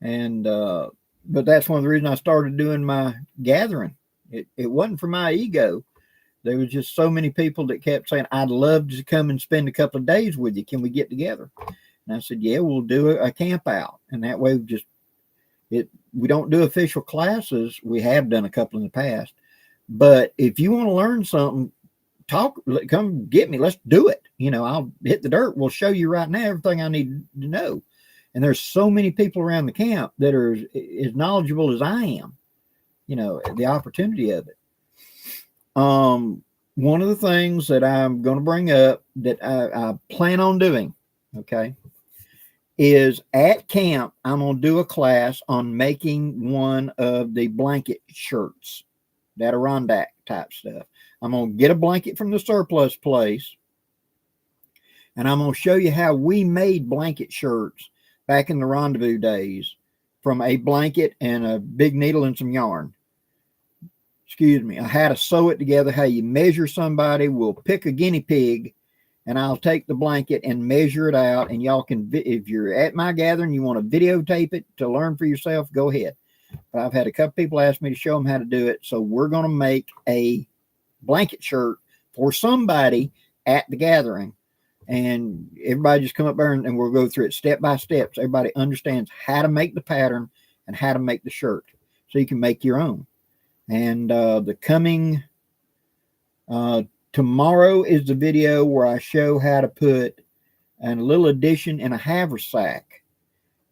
And but that's one of the reasons I started doing my gathering. It wasn't for my ego. There was just so many people that kept saying, I'd love to come and spend a couple of days with you. Can we get together? And I said, yeah, we'll do a camp out. And that way we don't do official classes. We have done a couple in the past. But if you want to learn something, come get me. Let's do it. You know, I'll hit the dirt. We'll show you right now everything I need to know. And there's so many people around the camp that are as knowledgeable as I am, you know, the opportunity of it. One of the things that I'm going to bring up that I plan on doing, okay, is at camp, I'm going to do a class on making one of the blanket shirts, that Adirondack type stuff. I'm going to get a blanket from the surplus place, and I'm going to show you how we made blanket shirts back in the rendezvous days from a blanket and a big needle and some yarn. Excuse me. I had to sew it together, how you measure somebody. We'll pick a guinea pig, and I'll take the blanket and measure it out. And y'all can, if you're at my gathering, you want to videotape it to learn for yourself, go ahead. But I've had a couple people ask me to show them how to do it. So we're going to make a blanket shirt for somebody at the gathering. And everybody just come up there and we'll go through it step by step, so everybody understands how to make the pattern and how to make the shirt, so you can make your own. And the coming tomorrow is the video where I show how to put a little addition in a haversack.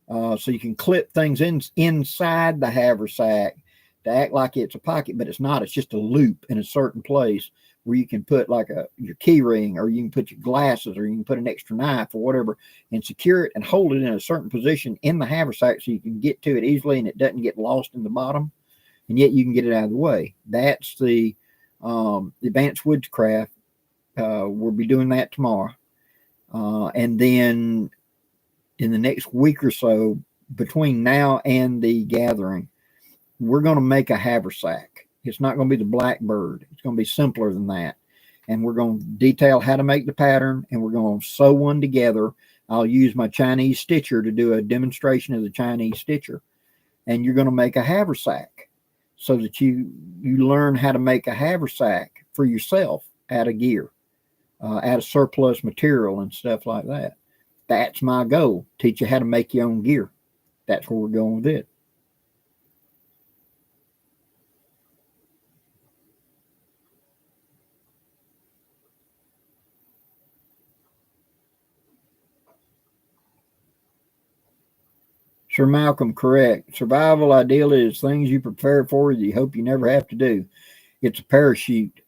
So you can clip things inside the haversack to act like it's a pocket, but it's not. It's just a loop in a certain place where you can put like your key ring, or you can put your glasses, or you can put an extra knife or whatever, and secure it and hold it in a certain position in the haversack so you can get to it easily and it doesn't get lost in the bottom, and yet you can get it out of the way. That's the advanced woodcraft. We'll be doing that tomorrow. And then in the next week or so, between now and the gathering, we're going to make a haversack. It's not going to be the Blackbird. It's going to be simpler than that. And we're going to detail how to make the pattern, and we're going to sew one together. I'll use my Chinese stitcher to do a demonstration of the Chinese stitcher. And you're going to make a haversack so that you learn how to make a haversack for yourself out of gear, out of surplus material and stuff like that. That's my goal. Teach you how to make your own gear. That's where we're going with it. Sir Malcolm, correct. Survival ideally is things you prepare for that you hope you never have to do. It's a parachute.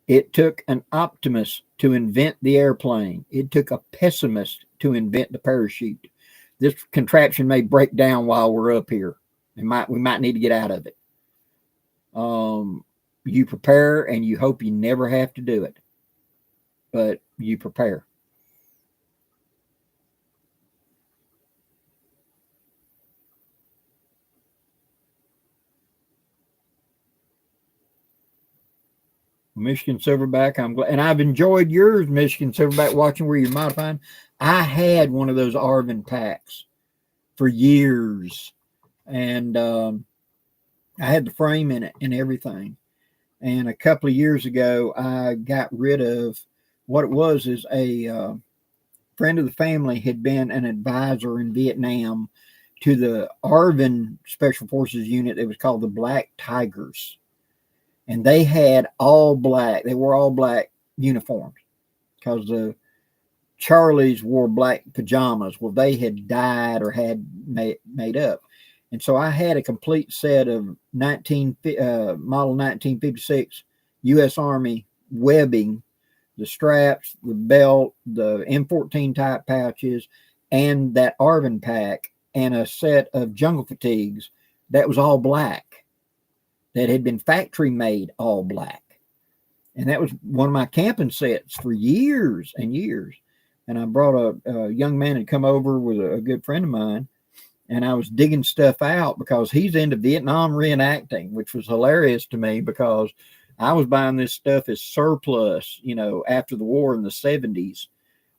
It took an optimist to invent the airplane. It took a pessimist to invent the parachute. This contraption may break down while we're up here. We might need to get out of it. You prepare and you hope you never have to do it, but you prepare. Michigan Silverback, I'm glad, and I've enjoyed yours, Michigan Silverback, watching where you're modifying. I had one of those Arvin packs for years, and I had the frame in it and everything. And a couple of years ago, I got rid of what it was. Is a friend of the family had been an advisor in Vietnam to the Arvin Special Forces unit. It was called the Black Tigers. And they had all black. They wore all black uniforms because the Charlies wore black pajamas. Well, they had dyed or had made up. And so I had a complete set of model 1956 U.S. Army webbing, the straps, the belt, the M14 type pouches, and that Arvin pack, and a set of jungle fatigues that was all black, that had been factory made all black. And that was one of my camping sets for years and years. And I brought a young man to come over with a good friend of mine, and I was digging stuff out because he's into Vietnam reenacting, which was hilarious to me because I was buying this stuff as surplus, after the war in the 70s,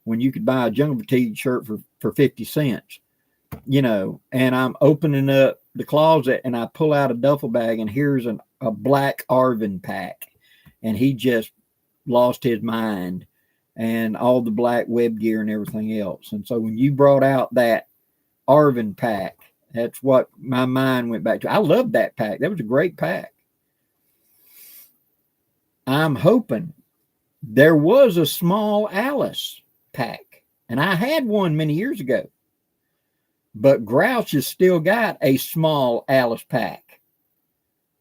when you could buy a jungle fatigue shirt for 50 cents, and I'm opening up the closet and I pull out a duffel bag, and here's a black Arvin pack, and he just lost his mind, and all the black web gear and everything else. And so when you brought out that Arvin pack, that's what my mind went back to. I loved that pack. That was a great pack. I'm hoping there was a small Alice pack, and I had one many years ago. But Grouch has still got a small Alice pack.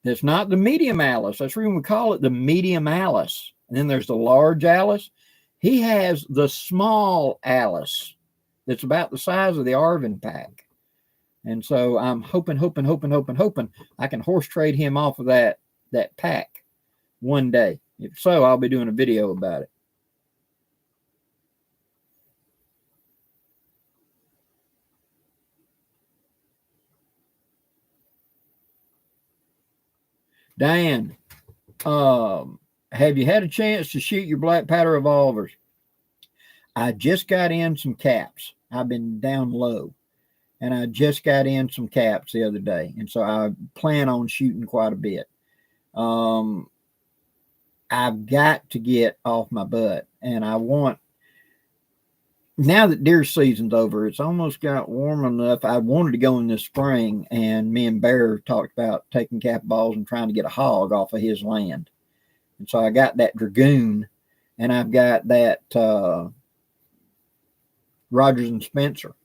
That's not the medium Alice. That's what we call it, the medium Alice. And then there's the large Alice. He has the small Alice that's about the size of the Arvin pack. And so I'm hoping I can horse trade him off of that pack one day. If so, I'll be doing a video about it. Diane, have you had a chance to shoot your black powder revolvers? I just got in some caps. I've been down low, and I just got in some caps the other day, and so I plan on shooting quite a bit. I've got to get off my butt, and I want, now that deer season's over, it's almost got warm enough. I wanted to go in this spring, and me and Bear talked about taking cap balls and trying to get a hog off of his land. And so I got that Dragoon, and I've got that Rogers and Spencer.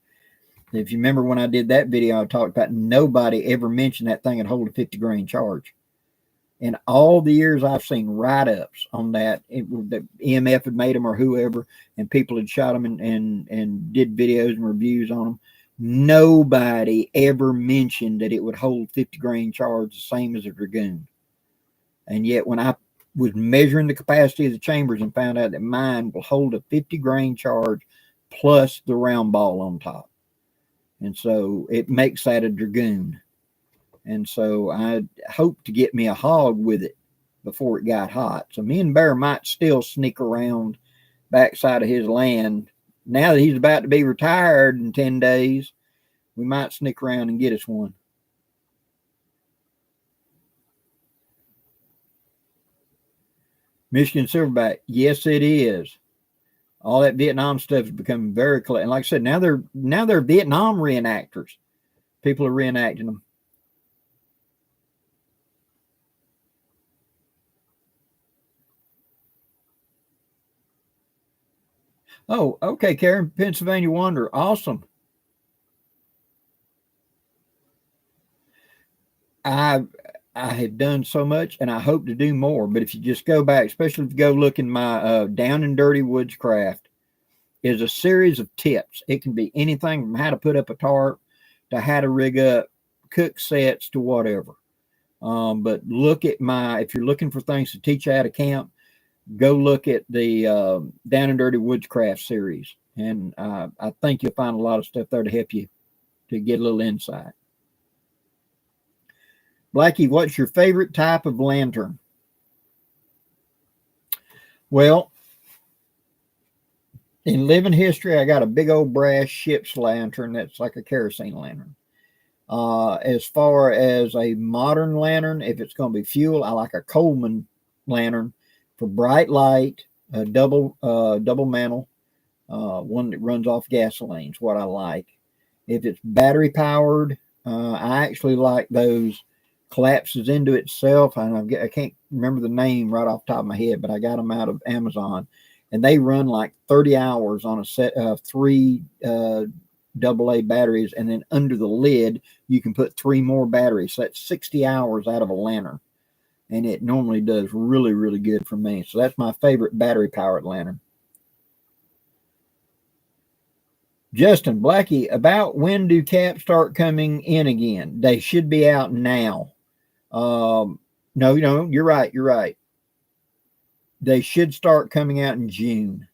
If you remember when I did that video, I talked about nobody ever mentioned that thing would hold a 50 grain charge. And all the years I've seen write-ups on that, the EMF had made them or whoever, and people had shot them and did videos and reviews on them. Nobody ever mentioned that it would hold 50 grain charge the same as a Dragoon. And yet when I was measuring the capacity of the chambers and found out that mine will hold a 50 grain charge plus the round ball on top. And so it makes that a Dragoon. And so I hope to get me a hog with it before it got hot. So me and Bear might still sneak around backside of his land. Now that he's about to be retired in 10 days, we might sneak around and get us one. Michigan Silverback. Yes, it is. All that Vietnam stuff is becoming very clear. And like I said, now they're Vietnam reenactors. People are reenacting them. Oh, okay, Karen, Pennsylvania Wanderer. Awesome. I have done so much, and I hope to do more. But if you just go back, especially if you go look in my Down and Dirty Woodscraft, is a series of tips. It can be anything from how to put up a tarp to how to rig up cook sets to whatever. But look at if you're looking for things to teach you how to camp, go look at the Down and Dirty Woodscraft series. And I think you'll find a lot of stuff there to help you to get a little insight. Blackie, what's your favorite type of lantern? Well, in living history, I got a big old brass ship's lantern that's like a kerosene lantern. As far as a modern lantern, if it's going to be fuel, I like a Coleman lantern for bright light, a double mantle, one that runs off gasoline is what I like. If it's battery powered, I actually like those collapses into itself. I can't remember the name right off the top of my head, but I got them out of Amazon, and they run like 30 hours on a set of 3 AA batteries, and then under the lid you can put 3 more batteries. So that's 60 hours out of a lantern, and it normally does really, really good for me. So that's my favorite battery powered lantern. Justin, Blackie, about when do caps start coming in again? They should be out now. No, you're right. They should start coming out in June,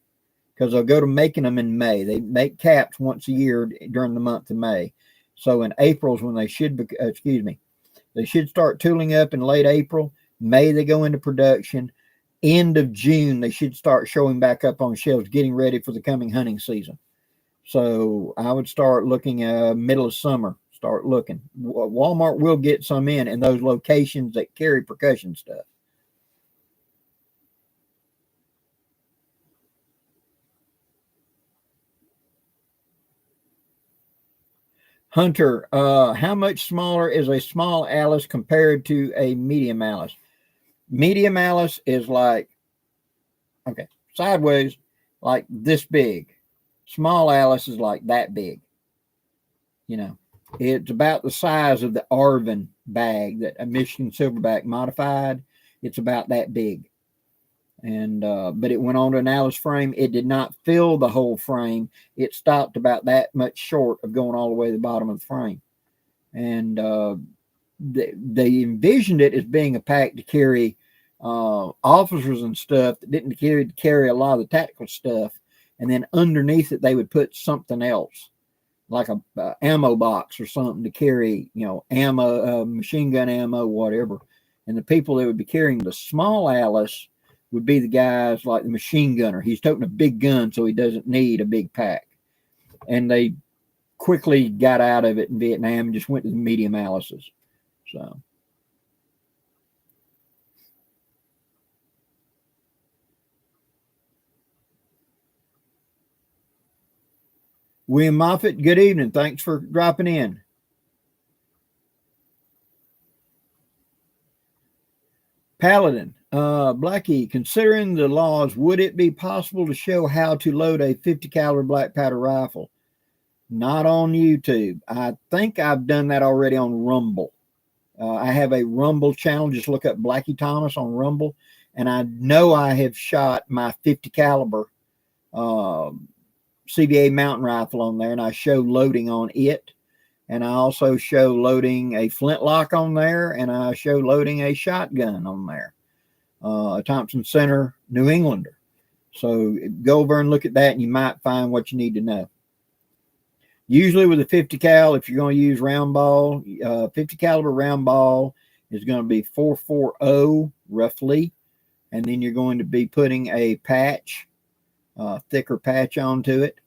because they'll go to making them in May. They make caps once a year during the month of May. So in April is when they should they should start tooling up in late April. May they go into production. End of June they should start showing back up on shelves, getting ready for the coming hunting season. So I would start looking middle of summer. Start looking. Walmart will get some in those locations that carry percussion stuff. Hunter, how much smaller is a small Alice compared to a medium Alice? Medium Alice is like, okay, sideways, like this big. Small Alice is like that big. It's about the size of the Arvin bag that a Michigan Silverback modified. It's about that big. And but it went on to an Alice frame. It did not fill the whole frame. It stopped about that much short of going all the way to the bottom of the frame. And they envisioned it as being a pack to carry officers and stuff that didn't carry a lot of the tactical stuff. And then underneath it, they would put something else, like a ammo box or something to carry, ammo, machine gun ammo, whatever. And the people that would be carrying the small Alice would be the guys like the machine gunner. He's toting a big gun, so he doesn't need a big pack. And they quickly got out of it in Vietnam and just went to the medium Alices. So. William Moffitt, good evening. Thanks for dropping in. Paladin, Blackie, considering the laws, would it be possible to show how to load a 50 caliber black powder rifle? Not on YouTube. I think I've done that already on Rumble. I have a Rumble channel. Just look up Blackie Thomas on Rumble. And I know I have shot my 50 caliber CBA mountain rifle on there, and I show loading on it. And I also show loading a flintlock on there, and I show loading a shotgun on there, a Thompson Center New Englander. So go over and look at that, and you might find what you need to know. Usually with a 50 cal, if you're going to use round ball, 50 caliber round ball is going to be 440 roughly, and then you're going to be putting a patch, thicker patch onto it,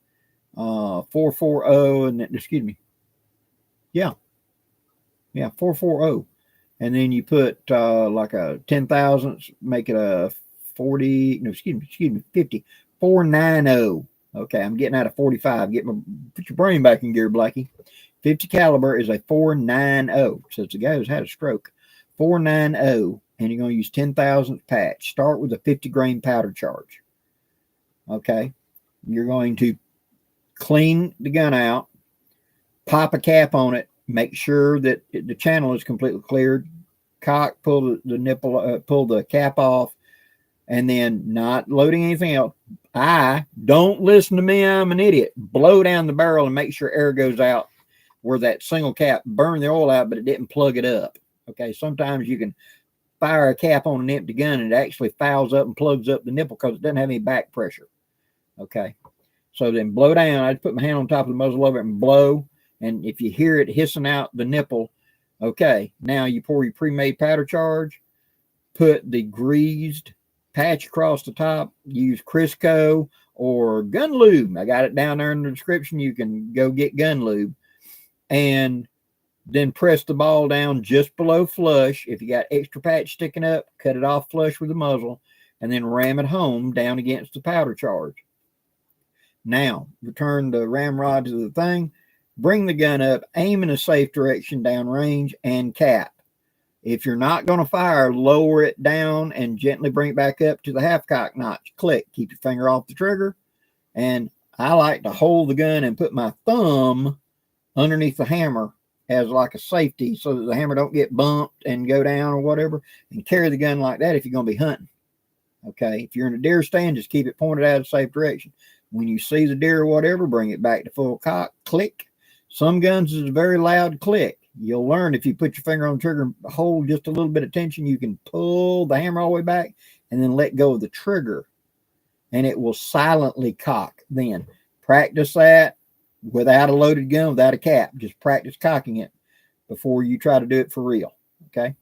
440, and then, excuse me, yeah, 440, and then you put like a 10 thousandths, make it a 40, no, excuse me, 50, 490. Okay, I'm getting out of 45. Put your brain back in gear, Blackie. 50 caliber is a 490. So it's a guy who's had a stroke. 490, and you're going to use 10 thousandth patch. Start with a 50 grain powder charge. Okay, you're going to clean the gun out, pop a cap on it, make sure that the channel is completely cleared. Cock, pull the nipple, pull the cap off, and then not loading anything else. Don't listen to me, I'm an idiot. Blow down the barrel and make sure air goes out where that single cap burned the oil out, but it didn't plug it up. Okay, sometimes you can fire a cap on an empty gun and it actually fouls up and plugs up the nipple because it doesn't have any back pressure. Okay, so then blow down. I just put my hand on top of the muzzle of it and blow, and if you hear it hissing out the nipple, okay, now you pour your pre-made powder charge, put the greased patch across the top, use Crisco or gun lube. I got it down there in the description. You can go get gun lube, and then press the ball down just below flush. If you got extra patch sticking up, cut it off flush with the muzzle, and then ram it home down against the powder charge. Now, return the ramrod to the thing, bring the gun up, aim in a safe direction downrange, and cap. If you're not going to fire, lower it down and gently bring it back up to the half cock notch. Click. Keep your finger off the trigger. And I like to hold the gun and put my thumb underneath the hammer as like a safety so that the hammer don't get bumped and go down or whatever, and carry the gun like that if you're going to be hunting. Okay. If you're in a deer stand, just keep it pointed out in a safe direction. When you see the deer or whatever, bring it back to full cock. Click. Some guns is a very loud click. You'll learn if you put your finger on the trigger and hold just a little bit of tension, you can pull the hammer all the way back and then let go of the trigger, and it will silently cock. Then practice that without a loaded gun, without a cap. Just practice cocking it before you try to do it for real. Okay,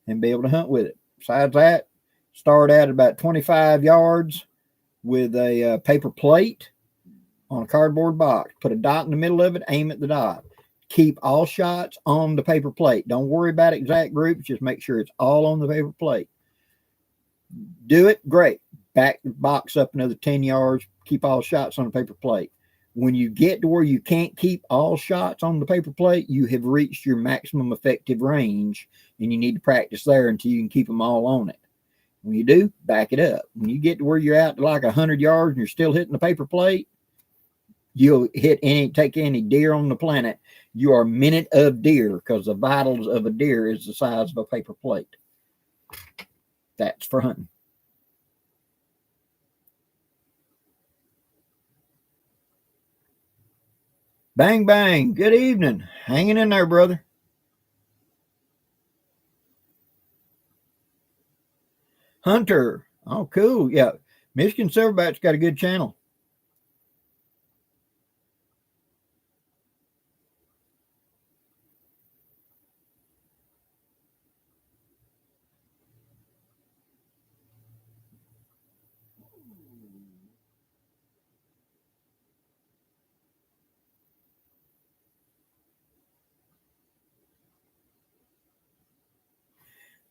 and be able to hunt with it. Besides that, start at about 25 yards with a paper plate on a cardboard box. Put a dot in the middle of it, aim at the dot. Keep all shots on the paper plate. Don't worry about exact groups. Just make sure it's all on the paper plate. Do it, great. Back the box up another 10 yards. Keep all shots on the paper plate. When you get to where you can't keep all shots on the paper plate, you have reached your maximum effective range, and you need to practice there until you can keep them all on it. When you do, back it up. When you get to where you're out to like 100 yards and you're still hitting the paper plate, you'll take any deer on the planet. You are a minute of deer, because the vitals of a deer is the size of a paper plate. That's for hunting. Bang, bang. Good evening. Hanging in there, brother. Hunter. Oh, cool. Yeah. Michigan Silverback's got a good channel.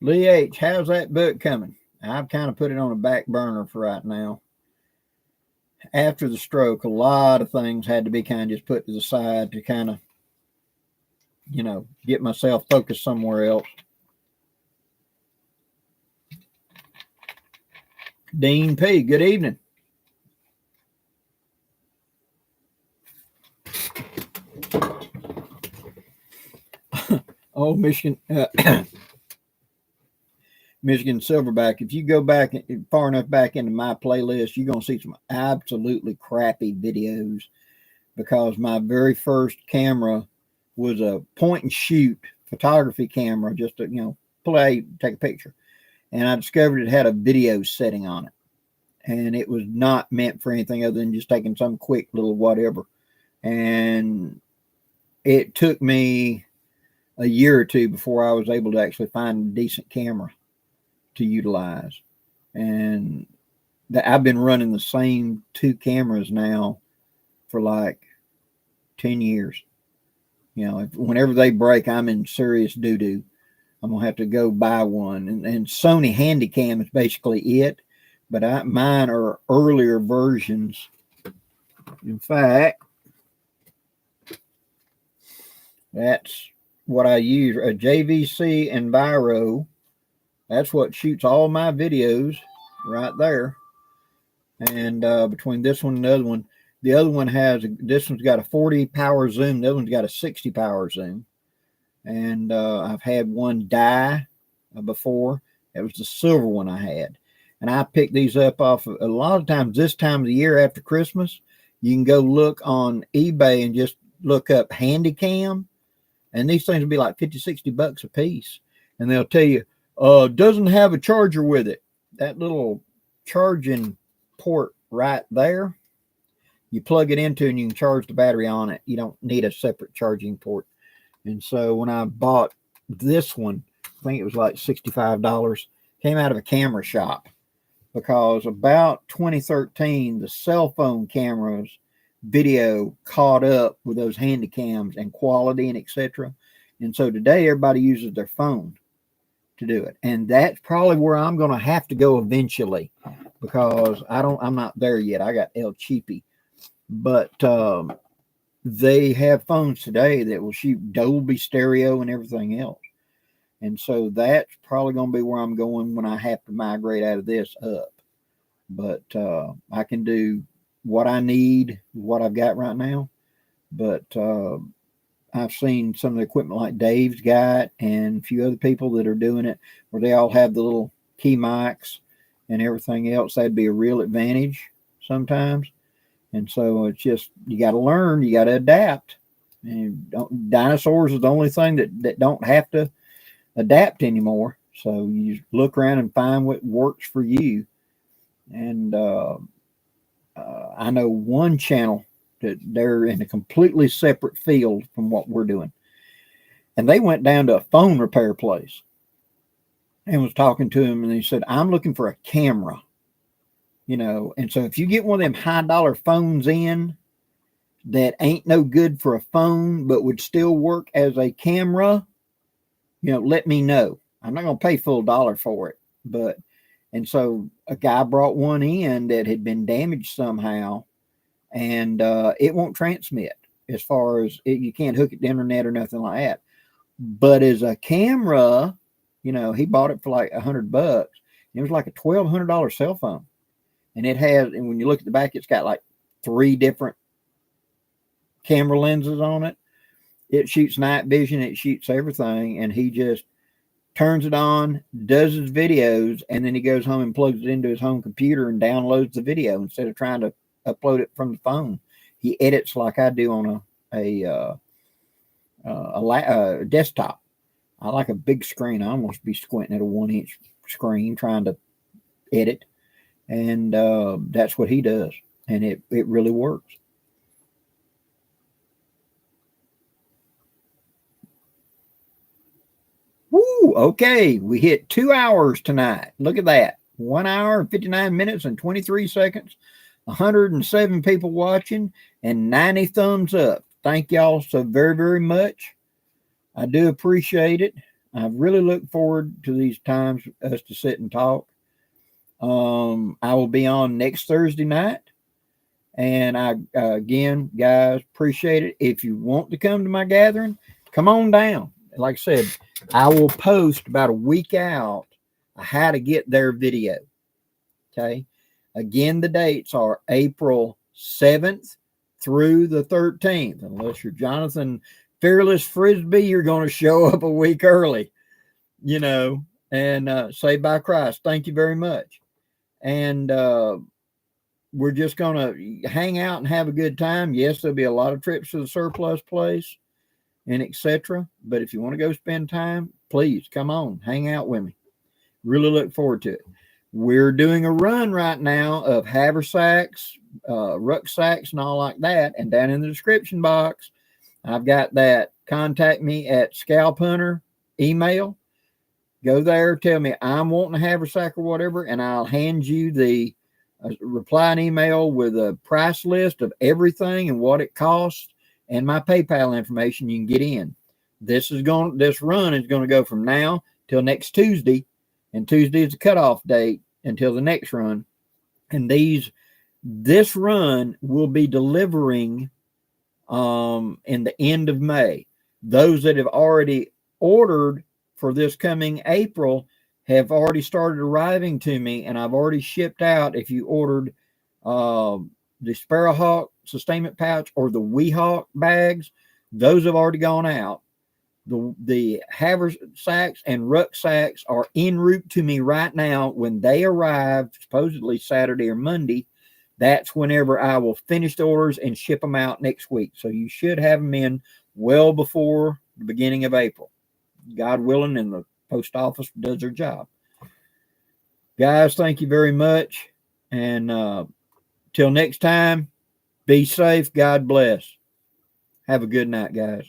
Lee H., how's that book coming? I've kind of put it on a back burner for right now. After the stroke, a lot of things had to be kind of just put to the side to kind of, get myself focused somewhere else. Dean P., good evening. Oh, Michigan, Michigan Silverback. If you go back far enough back into my playlist, you're going to see some absolutely crappy videos, because my very first camera was a point and shoot photography camera, just to, play, take a picture. And I discovered it had a video setting on it. And it was not meant for anything other than just taking some quick little whatever. And it took me a year or two before I was able to actually find a decent camera to utilize. And I've been running the same two cameras now for like 10 years. Whenever they break, I'm in serious doo-doo. I'm going to have to go buy one. And Sony Handycam is basically it. But mine are earlier versions. In fact, that's what I use. A JVC Enviro. That's what shoots all my videos right there. And between this one and the other one this one's got a 40 power zoom. The other one's got a 60 power zoom. And I've had one die before. It was the silver one I had. And I picked these up off of, a lot of times this time of the year after Christmas, you can go look on eBay and just look up Handycam. And these things will be like 50, 60 bucks a piece. And they'll tell you, doesn't have a charger with it. That little charging port right there, you plug it into and you can charge the battery on it. You don't need a separate charging port. And so when I bought this one, I think it was like $65, came out of a camera shop. Because about 2013, the cell phone cameras video caught up with those Handycams and quality and etc. And so today everybody uses their phone to do it. And that's probably where I'm going to have to go eventually, because I'm not there yet. I got El Cheapy. But they have phones today that will shoot Dolby stereo and everything else. And so that's probably going to be where I'm going when I have to migrate out of this up. But I can do what I need, what I've got right now. But I've seen some of the equipment like Dave's got and a few other people that are doing it, where they all have the little key mics and everything else. That'd be a real advantage sometimes. And so it's just, you got to learn, you got to adapt. And dinosaurs is the only thing that don't have to adapt anymore. So you just look around and find what works for you. And I know one channel that they're in a completely separate field from what we're doing. And they went down to a phone repair place and was talking to him. And he said, I'm looking for a camera, And so if you get one of them high dollar phones in that ain't no good for a phone, but would still work as a camera, let me know. I'm not going to pay full dollar for it. And so a guy brought one in that had been damaged somehow, and it won't transmit as far as you can't hook it to the internet or nothing like that. But as a camera, he bought it for like $100. It was like a $1,200 cell phone. And and when you look at the back, it's got like 3 different camera lenses on it. It shoots night vision. It shoots everything. And he just turns it on, does his videos, and then he goes home and plugs it into his home computer and downloads the video instead of trying to upload it from the phone. He edits like I do on a desktop. I like a big screen. I almost be squinting at a 1-inch screen trying to edit. And that's what he does. And it really works. Woo, okay. We hit 2 hours tonight. Look at that. 1 hour and 59 minutes and 23 seconds. 107 people watching and 90 thumbs up. Thank y'all so very, very much. I do appreciate it. I really look forward to these times for us to sit and talk. I will be on next Thursday night. And I, again, guys, appreciate it. If you want to come to my gathering, come on down. Like I said, I will post about a week out how to get their video. Okay. Again, the dates are April 7th through the 13th. Unless you're Jonathan Fearless Frisbee, you're going to show up a week early, you know, and say by Christ, thank you very much. And we're just going to hang out and have a good time. Yes, there'll be a lot of trips to the surplus place and etc. But if you want to go spend time, please come on, hang out with me. Really look forward to it. We're doing a run right now of haversacks, rucksacks, and all like that. And down in the description box, I've got that contact me at Scalp Hunter email. Go there, tell me I'm wanting a haversack or whatever, and I'll hand you the reply an email with a price list of everything and what it costs and my PayPal information. You can get in. This run is going to go from now till next Tuesday, and Tuesday is the cutoff date until the next run. And this run will be delivering in the end of May. Those that have already ordered for this coming April have already started arriving to me, and I've already shipped out. If you ordered the Sparrowhawk sustainment pouch or the Weehawk bags, those have already gone out. The haversacks and rucksacks are en route to me right now. When they arrive, supposedly Saturday or Monday, that's whenever I will finish the orders and ship them out next week. So you should have them in well before the beginning of April, God willing, and the post office does their job. Guys, thank you very much. And till next time, be safe. God bless. Have a good night, guys.